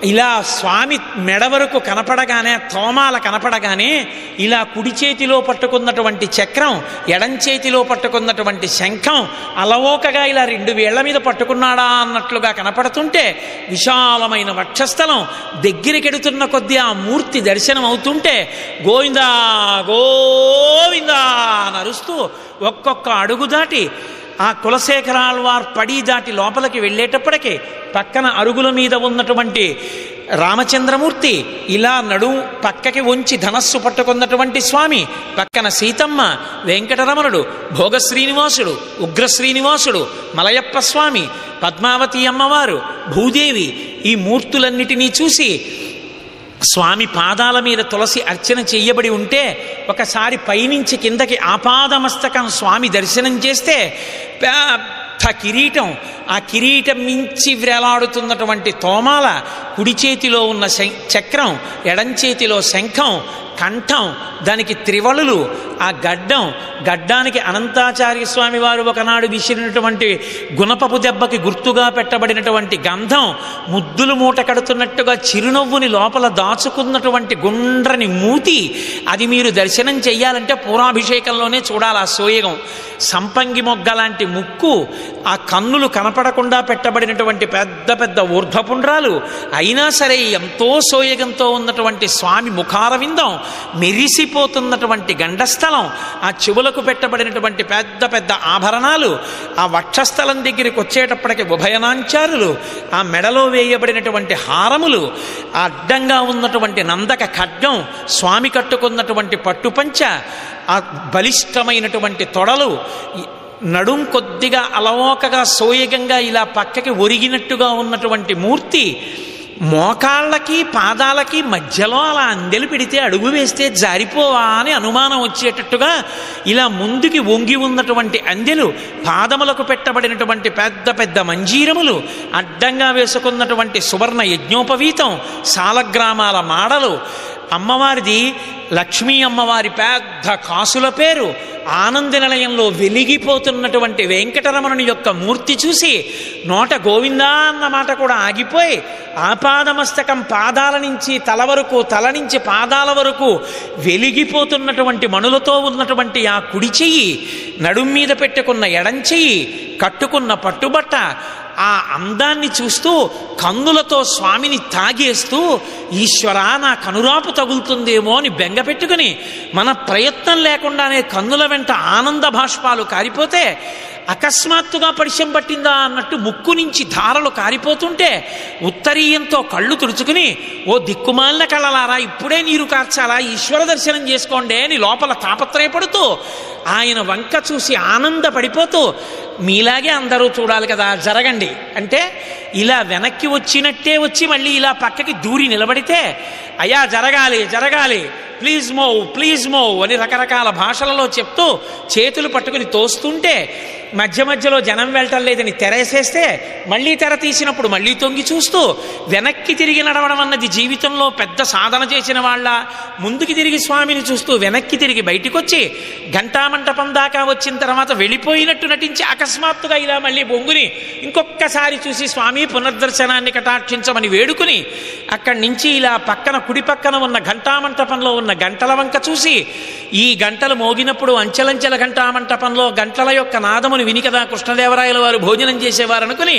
ఇలా స్వామి మెడ వరకు కనపడగానే, తోమాల కనపడగానే ఇలా కుడి చేతిలో పట్టుకున్నటువంటి చక్రం, ఎడం చేతిలో పట్టుకున్నటువంటి శంఖం అలవోకగా ఇలా 2 వేళ్ల మీద పట్టుకున్నాడా అన్నట్లుగా కనపడుతుంటే, విశాలమైన వక్షస్థలం దగ్గరికెడుతున్న కొద్దీ ఆ మూర్తి దర్శనం అవుతుంటే గోవిందా గోవిందా అని అరుస్తూ ఒక్కొక్క అడుగు దాటి ఆ కులశేఖరాళ్వార్ పడి దాటి లోపలికి వెళ్ళేటప్పటికీ పక్కన అరుగుల మీద ఉన్నటువంటి రామచంద్రమూర్తి ఇలా పక్కకి వంచి ధనస్సు పట్టుకున్నటువంటి స్వామి, పక్కన సీతమ్మ, వెంకటరమణుడు, భోగ శ్రీనివాసుడు, ఉగ్ర శ్రీనివాసుడు, మలయప్ప స్వామి, పద్మావతి అమ్మవారు, భూదేవి, ఈ మూర్తులన్నిటినీ చూసి స్వామి పాదాల మీద తులసి అర్చన చెయ్యబడి ఉంటే ఒకసారి పైనుంచి కిందకి ఆపాదమస్తకం స్వామి దర్శనం చేస్తే పెద్ద కిరీటం, ఆ కిరీటం మించి వ్రేలాడుతున్నటువంటి తోమాల, కుడి చేతిలో ఉన్న చక్రం, ఎడం చేతిలో శంఖం, కంఠం, దానికి త్రివళులు, ఆ గడ్డానికి అనంతాచార్య స్వామి వారు ఒకనాడు విసిరినటువంటి గుణపపు దెబ్బకి గుర్తుగా పెట్టబడినటువంటి గంధం, ముద్దులు మూట కడుతున్నట్టుగా చిరునవ్వుని లోపల దాచుకున్నటువంటి గుండ్రని మూతి, అది మీరు దర్శనం చెయ్యాలంటే పూరాభిషేకంలోనే చూడాలి. ఆ సోయగం, సంపంగి మొగ్గ లాంటి ముక్కు, ఆ కన్నులు కనపడకుండా పెట్టబడినటువంటి పెద్ద పెద్ద ఊర్ధ్వపుండ్రాలు, అయినా సరే ఎంతో సోయగంతో ఉన్నటువంటి స్వామి ముఖారవిందం, మెరిసిపోతున్నటువంటి గండస్థలం, ఆ చెవులకు పెట్టబడినటువంటి పెద్ద పెద్ద ఆభరణాలు, ఆ వక్షస్థలం దగ్గరికి వచ్చేటప్పటికి ఉభయనాంచారులు, ఆ మెడలో వేయబడినటువంటి హారములు, ఆ అడ్డంగా ఉన్నటువంటి నందక ఖడ్గం, స్వామి కట్టుకున్నటువంటి పట్టుపంచ, ఆ బలిష్టమైనటువంటి తొడలు, నడుం కొద్దిగా అలవోకగా సోయగంగా ఇలా పక్కకి ఒరిగినట్టుగా ఉన్నటువంటి మూర్తి, మోకాళ్ళకి పాదాలకి మధ్యలో అలా అందెలు పెడితే అడుగు వేస్తే జారిపోవా అని అనుమానం వచ్చేటట్టుగా ఇలా ముందుకి వంగి ఉన్నటువంటి అందెలు, పాదములకు పెట్టబడినటువంటి పెద్ద పెద్ద మంజీరములు, అడ్డంగా వేసుకున్నటువంటి సువర్ణ యజ్ఞోపవీతం, సాలగ్రామాల మాడలు, అమ్మవారిది లక్ష్మీ అమ్మవారి పెద్ద కాసుల పేరు, ఆనంద నిలయంలో వెలిగిపోతున్నటువంటి వెంకటరమణుని యొక్క మూర్తి చూసి నోట గోవిందా అన్న మాట కూడా ఆగిపోయి, ఆపాదమస్తకం పాదాల నుంచి తల వరకు, తల నుంచి పాదాల వరకు వెలిగిపోతున్నటువంటి మణులతో ఉన్నటువంటి ఆ కుడి చెయ్యి, నడుం మీద పెట్టుకున్న ఎడం చెయ్యి, కట్టుకున్న పట్టుబట్ట, ఆ అందాన్ని చూస్తూ కన్నులతో స్వామిని తాగేస్తూ, ఈశ్వరా నా కనురాపు తగులుతుందేమో అని బెంగ పెట్టుకుని మన ప్రయత్నం లేకుండానే కన్నుల వెంట ఆనంద భాష్పాలు కారిపోతే, అకస్మాత్తుగా పరిచయం పట్టిందా అన్నట్టు ముక్కు నుంచి ధారలు కారిపోతుంటే ఉత్తరీయంతో కళ్ళు తుడుచుకుని, ఓ దిక్కుమాలిన కళ్ళలారా ఇప్పుడే నీరు కార్చాలా, ఈశ్వర దర్శనం చేసుకోండి అని లోపల తాపత్రయపడుతూ ఆయన వంక చూసి ఆనందపడిపోతూ, మీలాగే అందరూ చూడాలి కదా, జరగండి అంటే ఇలా వెనక్కి వచ్చినట్టే వచ్చి మళ్ళీ ఇలా పక్కకి దూరి నిలబడితే, అయ్యా జరగాలి జరగాలి, ప్లీజ్ మూవ్ అని రకరకాల భాషలలో చెప్తూ చేతులు పట్టుకుని తోస్తుంటే, మధ్య మధ్యలో జనం వెళ్ళటం లేదని తెరేసేస్తే మళ్ళీ తెర తీసినప్పుడు మళ్ళీ తొంగి చూస్తూ, వెనక్కి తిరిగి నడవడం అన్నది జీవితంలో పెద్ద సాధన చేసిన వాళ్ళ, ముందుకి తిరిగి స్వామిని చూస్తూ వెనక్కి తిరిగి బయటికి వచ్చి ఘంటామంటపం దాకా వచ్చిన తర్వాత వెళ్ళిపోయినట్టు నటించి అకస్మాత్తుగా ఇలా మళ్ళీ బొంగుని ఇంకొక్కసారి చూసి స్వామి పునర్దర్శనాన్ని కటాక్షించమని వేడుకుని, అక్కడి నుంచి ఇలా పక్కన కుడి పక్కన ఉన్న ఘంటామంటపంలో ఉన్న గంటల వంక చూసి, ఈ గంటలు మోగినప్పుడు అంచెలంచెల ఘంటామంటపంలో గంటల యొక్క నాదమును విని కదా కృష్ణదేవరాయల వారు భోజనం చేసేవారు అనుకుని,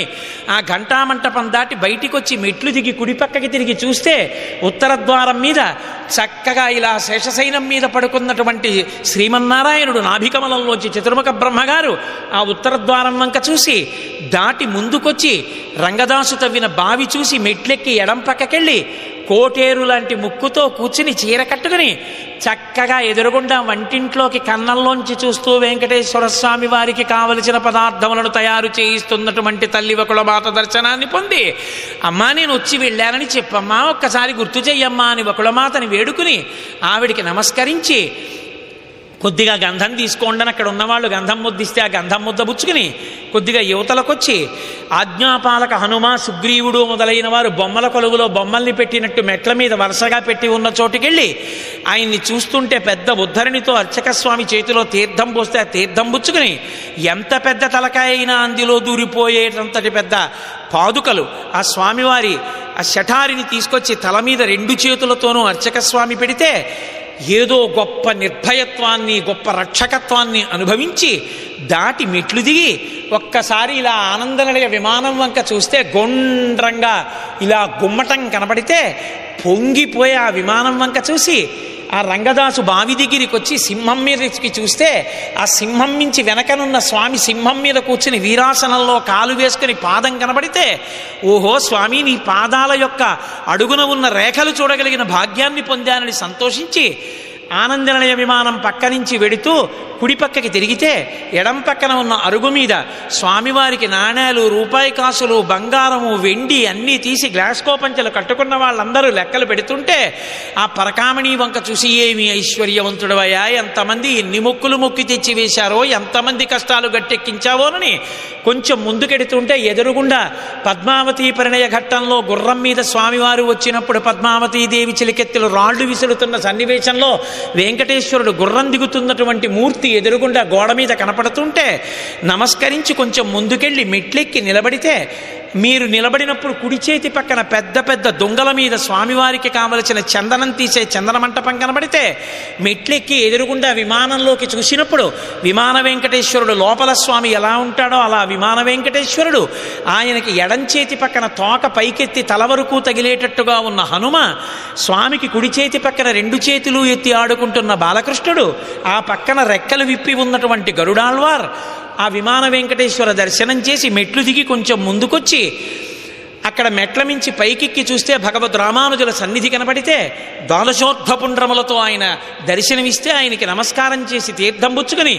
ఆ ఘంటామంటపం దాటి బయటికి వచ్చి మెట్లు దిగి కుడి పక్కకి తిరిగి చూస్తే ఉత్తర ద్వారం మీద చక్కగా ఇలా శేషశైనం మీద పడుకున్నటువంటి శ్రీమన్నారాయణుడు నాభికమలంలోంచి చతుర్ముఖ బ్రహ్మగారు ఆ ఉత్తర ద్వారం వంక చూసి దాటి ముందుకొచ్చి రంగదాసు తవ్విన బావి చూసి మెట్లెక్కి ఎడం పక్కకెళ్ళి కోటేరు లాంటి ముక్కుతో కూర్చుని చీర కట్టుకుని చక్కగా ఎదురుగుండా వంటింట్లోకి కన్నంలోంచి చూస్తూ వెంకటేశ్వర స్వామి వారికి కావలసిన పదార్థములను తయారు చేయిస్తున్నటువంటి తల్లి వకుళమాత దర్శనాన్ని పొంది, అమ్మా నేను వచ్చి వెళ్ళానని చెప్పమ్మా, ఒక్కసారి గుర్తు చెయ్యమ్మా అని వకుళమాతని వేడుకుని ఆవిడికి నమస్కరించి కొద్దిగా గంధం తీసుకోండి అని అక్కడ ఉన్నవాళ్ళు గంధం ముద్దిస్తే ఆ గంధం ముద్ద పుచ్చుకుని కొద్దిగా యువతలకొచ్చి ఆజ్ఞాపాలక హనుమ సుగ్రీవుడు మొదలైన వారు బొమ్మల కొలువులో బొమ్మల్ని పెట్టినట్టు మెట్ల మీద వరుసగా పెట్టి ఉన్న చోటుకెళ్ళి ఆయన్ని చూస్తుంటే పెద్ద ఉద్ధరణితో అర్చక స్వామి చేతిలో తీర్థం పోస్తే ఆ తీర్థం పుచ్చుకుని ఎంత పెద్ద తలకాయ అయినా అందులో దూరిపోయేటంతటి పెద్ద పాదుకలు ఆ స్వామివారి ఆ శఠారిని తీసుకొచ్చి తల మీద 2 చేతులతోనూ అర్చక స్వామి పెడితే ఏదో గొప్ప నిర్భయత్వాన్ని గొప్ప రక్షకత్వాన్ని అనుభవించి దాటి మెట్లు దిగి ఒక్కసారి ఇలా ఆనందనిలయ విమానం వంక చూస్తే గొండ్రంగా ఇలా గుమ్మటం కనబడితే పొంగిపోయి ఆ విమానం వంక చూసి ఆ రంగదాసు బావి దగ్గరికి వచ్చి సింహం మీదకి చూస్తే ఆ సింహం నుంచి వెనకనున్న స్వామి సింహం మీద కూర్చుని వీరాసనంలో కాలు వేసుకుని పాదం కనబడితే ఓహో స్వామి నీ పాదాల యొక్క అడుగున ఉన్న రేఖలు చూడగలిగిన భాగ్యాన్ని పొందానని సంతోషించి ఆనందనిలయ విమానం పక్క నుంచి వెడుతూ కుడి పక్కకి తిరిగితే ఎడం పక్కన ఉన్న అరుగు మీద స్వామివారికి నాణేలు రూపాయి కాసులు బంగారము వెండి అన్నీ తీసి గ్లాస్కో పంచలు కట్టుకున్న వాళ్ళందరూ లెక్కలు పెడుతుంటే ఆ పరకామణి వంక చూసి ఏమి ఐశ్వర్యవంతుడవయ్యా, ఎంతమంది ఎన్ని మొక్కులు మొక్కి తెచ్చి వేశారో, ఎంతమంది కష్టాలు గట్టెక్కించావోనని కొంచెం ముందుకెడుతుంటే ఎదురుగుండా పద్మావతి పరిణయ ఘట్టంలో గుర్రం మీద స్వామివారు వచ్చినప్పుడు పద్మావతీదేవి చిలికెత్తులు రాళ్లు విసురుతున్న సన్నివేశంలో వెంకటేశ్వరుడు గుర్రం దిగుతున్నటువంటి మూర్తి ఎదురుగుండా గోడ మీద కనపడుతుంటే నమస్కరించి కొంచెం ముందుకెళ్ళి మెట్లెక్కి నిలబడితే మీరు నిలబడినప్పుడు కుడి చేతి పక్కన పెద్ద పెద్ద దొంగల మీద స్వామివారికి కావలసిన చందనం తీసే చందన మంటపం కనబడితే మెట్లెక్కి ఎదురుగుండా విమానంలోకి చూసినప్పుడు విమాన వెంకటేశ్వరుడు లోపల స్వామి ఎలా ఉంటాడో అలా విమాన వెంకటేశ్వరుడు ఆయనకి ఎడం చేతి పక్కన తోక పైకెత్తి తల వరకు తగిలేటట్టుగా ఉన్న హనుమ, స్వామికి కుడి చేతి పక్కన 2 చేతులు ఎత్తి ఆడుకుంటున్న బాలకృష్ణుడు, ఆ పక్కన రెక్కలు విప్పి ఉన్నటువంటి గరుడాళ్వార్, ఆ విమాన వెంకటేశ్వర దర్శనం చేసి మెట్లు దిగి కొంచెం ముందుకొచ్చి అక్కడ మెట్ల మించి పైకెక్కి చూస్తే భగవద్ రామానుజుల సన్నిధి కనబడితే ద్వాదశోర్ధపుండ్రములతో ఆయన దర్శనమిస్తే ఆయనకి నమస్కారం చేసి తీర్థం పుచ్చుకుని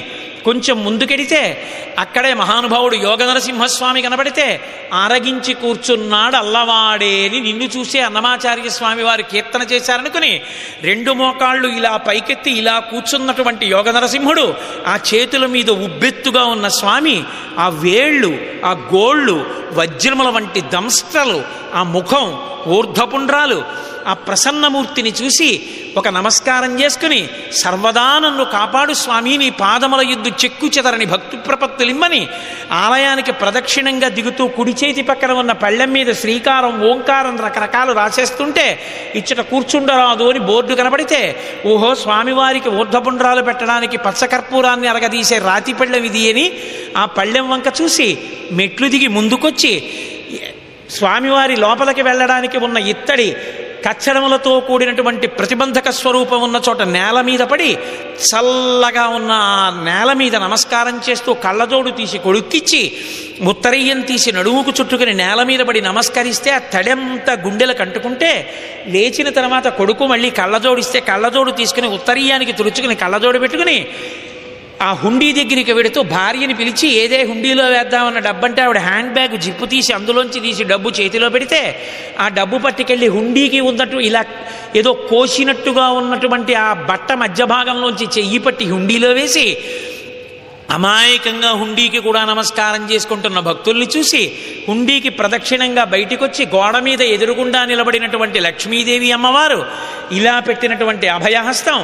కొంచెం ముందుకెడితే అక్కడే మహానుభావుడు యోగ నరసింహస్వామి కనబడితే ఆరగించి కూర్చున్నాడు అల్లవాడే అని నిన్ను చూసే అన్నమాచార్య స్వామి వారు కీర్తన చేశారనుకుని 2 మోకాళ్ళు ఇలా పైకెత్తి ఇలా కూర్చున్నటువంటి యోగ నరసింహుడు, ఆ చేతుల మీద ఉబ్బెత్తుగా ఉన్న స్వామి, ఆ వేళ్ళు, ఆ గోళ్ళు, వజ్రముల వంటి దంస్ట్రలు, ఆ ముఖం, ఊర్ధ్వపుండ్రాలు, ఆ ప్రసన్నమూర్తిని చూసి ఒక నమస్కారం చేసుకుని సర్వదా నన్ను కాపాడు స్వామి, నీ పాదముల యుద్ధు చెక్కు చెదరని భక్తి ప్రపత్తులిమ్మని ఆలయానికి ప్రదక్షిణంగా దిగుతూ కుడి చేతి పక్కన ఉన్న పళ్ళెం మీద శ్రీకారం ఓంకారం రకరకాలు రాసేస్తుంటే ఇచ్చట కూర్చుండరాదు అని బోర్డు కనబడితే ఓహో స్వామివారికి ఊర్ధ్వపుండ్రాలు పెట్టడానికి పచ్చకర్పూరాన్ని అరగదీసే రాతి పళ్ళెం ఇది అని ఆ పళ్ళెం వంక చూసి మెట్లు దిగి ముందుకొచ్చి స్వామివారి లోపలికి వెళ్ళడానికి ఉన్న ఇత్తడి కచ్చడములతో కూడినటువంటి ప్రతిబంధక స్వరూపం ఉన్న చోట నేల మీద పడి చల్లగా ఉన్న ఆ నేల మీద నమస్కారం చేస్తూ కళ్ళజోడు తీసి కొడుక్కిచ్చి ఉత్తరీయం తీసి నడుముకు చుట్టుకుని నేల మీద పడి నమస్కరిస్తే ఆ తడెంతా గుండెలకు అంటుకుంటే లేచిన తర్వాత కొడుకు మళ్ళీ కళ్ళజోడిస్తే కళ్ళజోడు తీసుకుని ఉత్తరీయానికి తుడుచుకుని కళ్ళజోడు పెట్టుకుని ఆ హుండీ దగ్గరికి వెడుతూ భార్యని పిలిచి ఏదే హుండీలో వేద్దామన్న డబ్బంటే ఆవిడ హ్యాండ్ బ్యాగ్ జిప్పు తీసి అందులోంచి తీసి డబ్బు చేతిలో పెడితే ఆ డబ్బు పట్టుకెళ్ళి హుండీకి ఉన్నట్టు ఇలా ఏదో కోసినట్టుగా ఉన్నటువంటి ఆ బట్ట మధ్య భాగంలోంచి చెయ్యి పట్టి హుండీలో వేసి అమాయకంగా హుండీకి కూడా నమస్కారం చేసుకుంటున్న భక్తుల్ని చూసి హుండీకి ప్రదక్షిణంగా బయటికొచ్చి గోడ మీద ఎదురుగుండా నిలబడినటువంటి లక్ష్మీదేవి అమ్మవారు ఇలా పెట్టినటువంటి అభయహస్తం,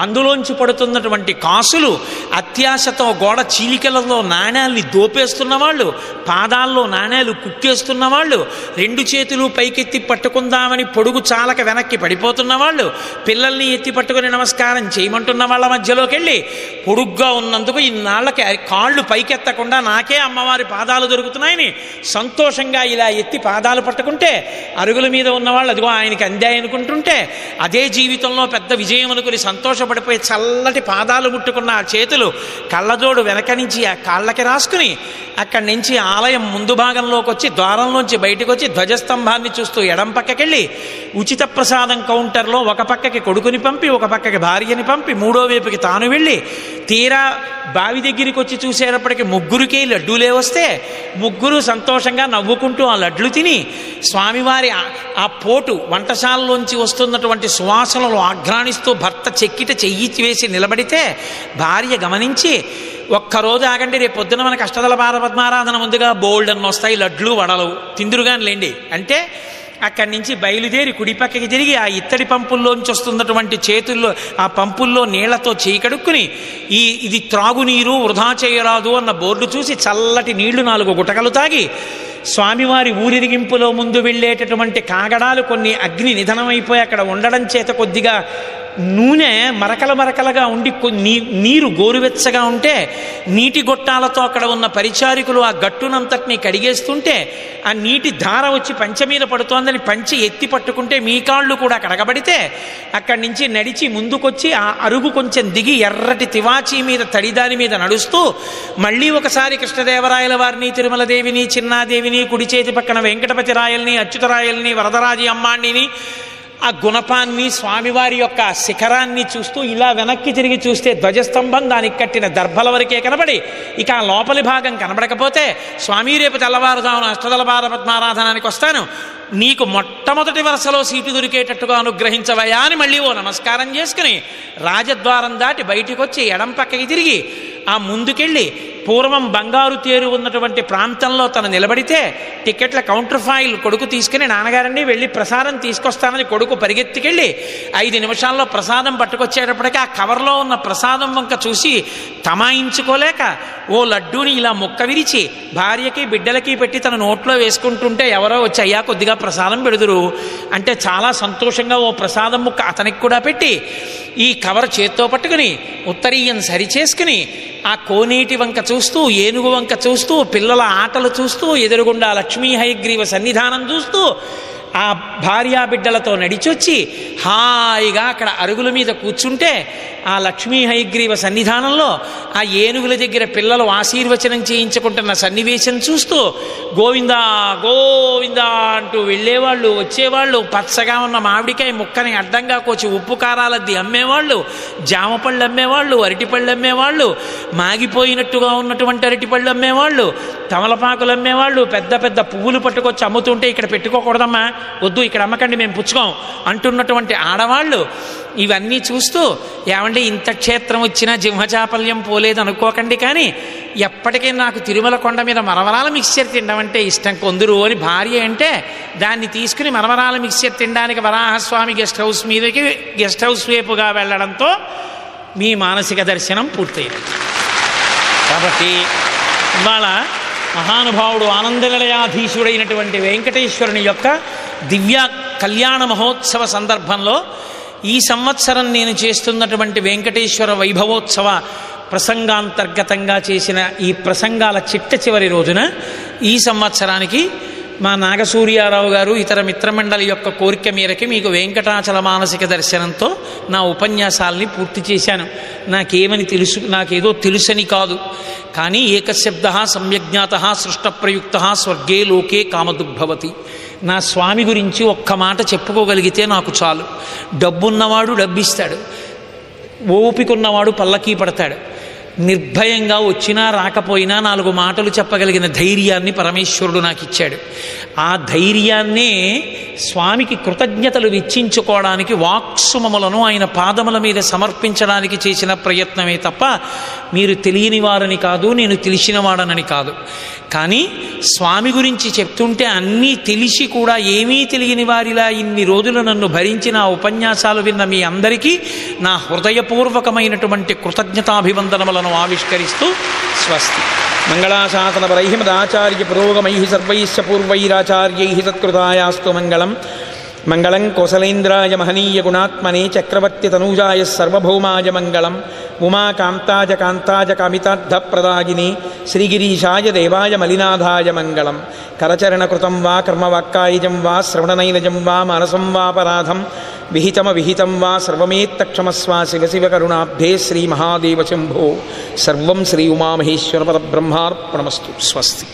అందులోంచి పడుతున్నటువంటి కాసులు, అత్యాశతో గోడ చీలికలలో నాణ్యాల్ని దోపేస్తున్న వాళ్ళు, పాదాల్లో నాణ్యాలు కుక్కేస్తున్న వాళ్ళు, 2 చేతులు పైకెత్తి పట్టుకుందామని పొడుగు చాలక వెనక్కి పడిపోతున్న వాళ్ళు, పిల్లల్ని ఎత్తి పట్టుకుని నమస్కారం చేయమంటున్న వాళ్ళ మధ్యలోకి వెళ్ళి పొడుగ్గా ఉన్నందుకు ఇన్నాళ్ళకి కాళ్ళు పైకెత్తకుండా నాకే అమ్మవారి పాదాలు దొరుకుతున్నాయని సంతోషంగా ఇలా ఎత్తి పాదాలు పట్టుకుంటే అరుగుల మీద ఉన్నవాళ్ళు అదిగో ఆయనకి అందే అనుకుంటుంటే అదే జీవితంలో పెద్ద విజయం అనుకుని సంతోషపడిపోయి చల్లటి పాదాలు ముట్టుకున్న ఆ చేతులు కళ్ళజోడు వెనక నుంచి ఆ కాళ్ళకి రాసుకుని అక్కడి నుంచి ఆలయం ముందు భాగంలోకి వచ్చి ద్వారంలోంచి బయటకు వచ్చి ధ్వజస్తంభాన్ని చూస్తూ ఎడం పక్కకెళ్ళి ఉచిత ప్రసాదం కౌంటర్లో ఒక పక్కకి కొడుకుని పంపి ఒక పక్కకి భార్యని పంపి 3వ వైపుకి తాను వెళ్ళి తీరా బావి దగ్గరికి వచ్చి చూసేటప్పటికి 3గురికి లడ్డూలే వస్తే 3గురు సంతోషంగా నవ్వుకుంటూ ఆ లడ్లు తిని స్వామివారి ఆ పోటు వంటశాలలోంచి వస్తున్నటువంటి సువాసనలు ఆఘ్రాణిస్తూ భర్త చెక్కిట చెయ్యి వేసి నిలబడితే భార్య గమనించి, ఒక్కరోజు ఆగండి, రేపు పొద్దున మనకు అష్టదళ పద్మారాధన ముందుగా బోల్డ్ అన్న వస్తాయి, లడ్లు వడలు తిందురుగాని లేండి అంటే అక్కడి నుంచి బయలుదేరి కుడిపక్కకి తిరిగి ఆ ఇత్తడి పంపుల్లోంచి వస్తున్నటువంటి చేతుల్లో ఆ పంపుల్లో నీళ్లతో చేయి కడుక్కుని ఇది త్రాగునీరు వృధా చేయరాదు అన్న బోర్డు చూసి చల్లటి నీళ్లు 4 గుటకలు తాగి స్వామివారి ఊరిరిగింపులో ముందు వెళ్ళేటటువంటి కాగడాలు కొన్ని అగ్ని నిధనమైపోయి అక్కడ ఉండడం చేత కొద్దిగా నూనె మరకలుగా ఉండి నీరు గోరువెచ్చగా ఉంటే నీటి గొట్టాలతో అక్కడ ఉన్న పరిచారికులు ఆ గట్టునంతటినీ కడిగేస్తుంటే ఆ నీటి ధార వచ్చి పంచె మీద పడుతోందని పంచె ఎత్తి పట్టుకుంటే మీ కాళ్ళు కూడా కడగబడితే అక్కడి నుంచి నడిచి ముందుకొచ్చి ఆ అరుగు కొంచెం దిగి ఎర్రటి తివాచీ మీద తడిదాని మీద నడుస్తూ మళ్ళీ ఒకసారి కృష్ణదేవరాయల వారిని, తిరుమల దేవిని, చిన్నాదేవిని, కుడి చేతి పక్కన వెంకటపతి రాయల్ని, అచ్యుతరాయల్ని, వరదరాజి అమ్మాణిని, ఆ గుణపాన్ని, స్వామివారి యొక్క శిఖరాన్ని చూస్తూ ఇలా వెనక్కి తిరిగి చూస్తే ధ్వజస్తంభం, దానికి కట్టిన దర్భల వరకే కనబడి ఇక ఆ లోపలి భాగం కనబడకపోతే, స్వామి రేపు తెల్లవారుజామున అష్టదళ పద్మారాధనానికి వస్తాను, నీకు మొట్టమొదటి వరుసలో సీటు దొరికేటట్టుగా అనుగ్రహించవయా అని మళ్ళీ ఓ నమస్కారం చేసుకుని రాజద్వారం దాటి బయటికి వచ్చి ఎడం పక్కకి తిరిగి ఆ ముందుకెళ్ళి పూర్వం బంగారు తేరు ఉన్నటువంటి ప్రాంతంలో తను నిలబడితే టికెట్ల కౌంటర్ ఫైల్ కొడుకు తీసుకుని, నాన్నగారండి వెళ్ళి ప్రసాదం తీసుకొస్తానని కొడుకు పరిగెత్తికెళ్ళి 5 నిమిషాల్లో ప్రసాదం పట్టుకొచ్చేటప్పటికీ ఆ కవర్లో ఉన్న ప్రసాదం వంక చూసి తమాయించుకోలేక ఓ లడ్డూని ఇలా ముక్క విరిచి భార్యకి బిడ్డలకి పెట్టి తన నోట్లో వేసుకుంటుంటే ఎవరో వచ్చి, అయ్యా కొద్దిగా ప్రసాదం పెడుదురు అంటే చాలా సంతోషంగా ఓ ప్రసాదం ముక్క అతనికి కూడా పెట్టి ఈ కవర్ చేత్తో పట్టుకుని ఉత్తరీయం సరిచేసుకుని ఆ కోనేటి వంక చూస్తూ, ఏనుగు వంక చూస్తూ, పిల్లల ఆటలు చూస్తూ, ఎదురుగుండా లక్ష్మీ హయగ్రీవ సన్నిధానం చూస్తూ ఆ భార్యా బిడ్డలతో నడిచొచ్చి హాయిగా అక్కడ అరుగుల మీద కూర్చుంటే ఆ లక్ష్మీ హయగ్రీవ సన్నిధానంలో ఆ ఏనుగుల దగ్గర పిల్లలు ఆశీర్వచనం చేయించుకుంటున్న సన్నివేశం చూస్తూ గోవిందా గోవిందా అంటూ వెళ్ళేవాళ్ళు, వచ్చేవాళ్ళు, పచ్చగా ఉన్న మామిడికాయ ముక్కని అడ్డంగా కోచి ఉప్పు కారాలద్ది అమ్మేవాళ్ళు, జామపళ్ళు అమ్మేవాళ్ళు, అరటిపళ్ళు అమ్మేవాళ్ళు, మాగిపోయినట్టుగా ఉన్నటువంటి అరటిపళ్ళు అమ్మేవాళ్ళు, తమలపాకులు అమ్మేవాళ్ళు, పెద్ద పెద్ద పువ్వులు పట్టుకొచ్చి అమ్ముతుంటే ఇక్కడ పెట్టుకోకూడదమ్మా, వద్దు ఇక్కడ అమ్మకండి మేము పుచ్చుకోం అంటున్నటువంటి ఆడవాళ్ళు, ఇవన్నీ చూస్తూ ఏమంటే ఇంత క్షేత్రం వచ్చినా జింహచాపల్యం పోలేదు అనుకోకండి, కానీ ఎప్పటికీ నాకు తిరుమల కొండ మీద మరమరాల మిక్స్చర్ తినడం అంటే ఇష్టం కొందరు అని భార్య అంటే దాన్ని తీసుకుని మరమరాల మిక్స్చర్ తినడానికి వరాహస్వామి గెస్ట్ హౌస్ వైపుగా వెళ్ళడంతో మీ మానసిక దర్శనం పూర్తయింది. కాబట్టి ఇవాళ మహానుభావుడు ఆనందనిలయాధీశుడైనటువంటి వెంకటేశ్వరుని యొక్క దివ్య కళ్యాణ మహోత్సవ సందర్భంలో ఈ సంవత్సరం నేను చేస్తున్నటువంటి వెంకటేశ్వర వైభవోత్సవ ప్రసంగాంతర్గతంగా చేసిన ఈ ప్రసంగాల చిట్ట చివరి రోజున ఈ సంవత్సరానికి మా నాగసూర్యారావు గారు ఇతర మిత్రమండలి యొక్క కోరిక మేరకి మీకు వెంకటాచల మానసిక దర్శనంతో నా ఉపన్యాసాలని పూర్తి చేశాను. నాకేమని తెలుసు, నాకేదో తెలుసని కాదు, కానీ ఏకశబ్ద సమ్యజ్ఞాత సృష్టప్రయుక్త స్వర్గే లోకే కామదుగ్భవతి. నా స్వామి గురించి ఒక్క మాట చెప్పుకోగలిగితే నాకు చాలు. డబ్బున్నవాడు డబ్బిస్తాడు, ఓపికన్నవాడు పల్లకీ పడతాడు. నిర్భయంగా వచ్చినా రాకపోయినా 4 మాటలు చెప్పగలిగిన ధైర్యాన్ని పరమేశ్వరుడు నాకు ఇచ్చాడు. ఆ ధైర్యాన్నే స్వామికి కృతజ్ఞతలు వెచ్చించుకోవడానికి వాక్సుమములను ఆయన పాదముల మీద సమర్పించడానికి చేసిన ప్రయత్నమే తప్ప మీరు తెలియని వారని కాదు, నేను తెలిసిన వాడనని కాదు. కానీ స్వామి గురించి చెప్తుంటే అన్నీ తెలిసి కూడా ఏమీ తెలియని వారిలా ఇన్ని రోజులు నన్ను భరించిన ఉపన్యాసాలు విన్న మీ అందరికీ నా హృదయపూర్వకమైనటువంటి కృతజ్ఞతాభివందనములను ఆవిష్కరిస్తూ స్వస్తి. మంగళాశాసనపరై మదాచార్య పురోగమై సర్వైశ్చ పూర్వైరాచార్యై సత్కృతాయాస్తు మంగళం. మంగళం కోసలేంద్రాయ మహనీయ గుణాత్మనే చక్రవర్తి తనూజాయ సర్వభౌమాయ మంగళం. ఉమాకాంతాయ కాంతాయ కామితార్థప్రదాయిని శ్రీగిరీశాయ దేవాయ మలినాథాయ మంగళం. కరచరణకృతం వా కర్మవాక్కాయజం వా శ్రవణనైనజం వా మానసం వాపరాధం విహితం వా సర్వమేత్తక్షమస్వ శివ శివ కరుణాబ్ధే శ్రీ మహాదేవ శంభో. సర్వం శ్రీ ఉమామహేశ్వర పరబ్రహ్మార్పణమస్తు. స్వస్తి.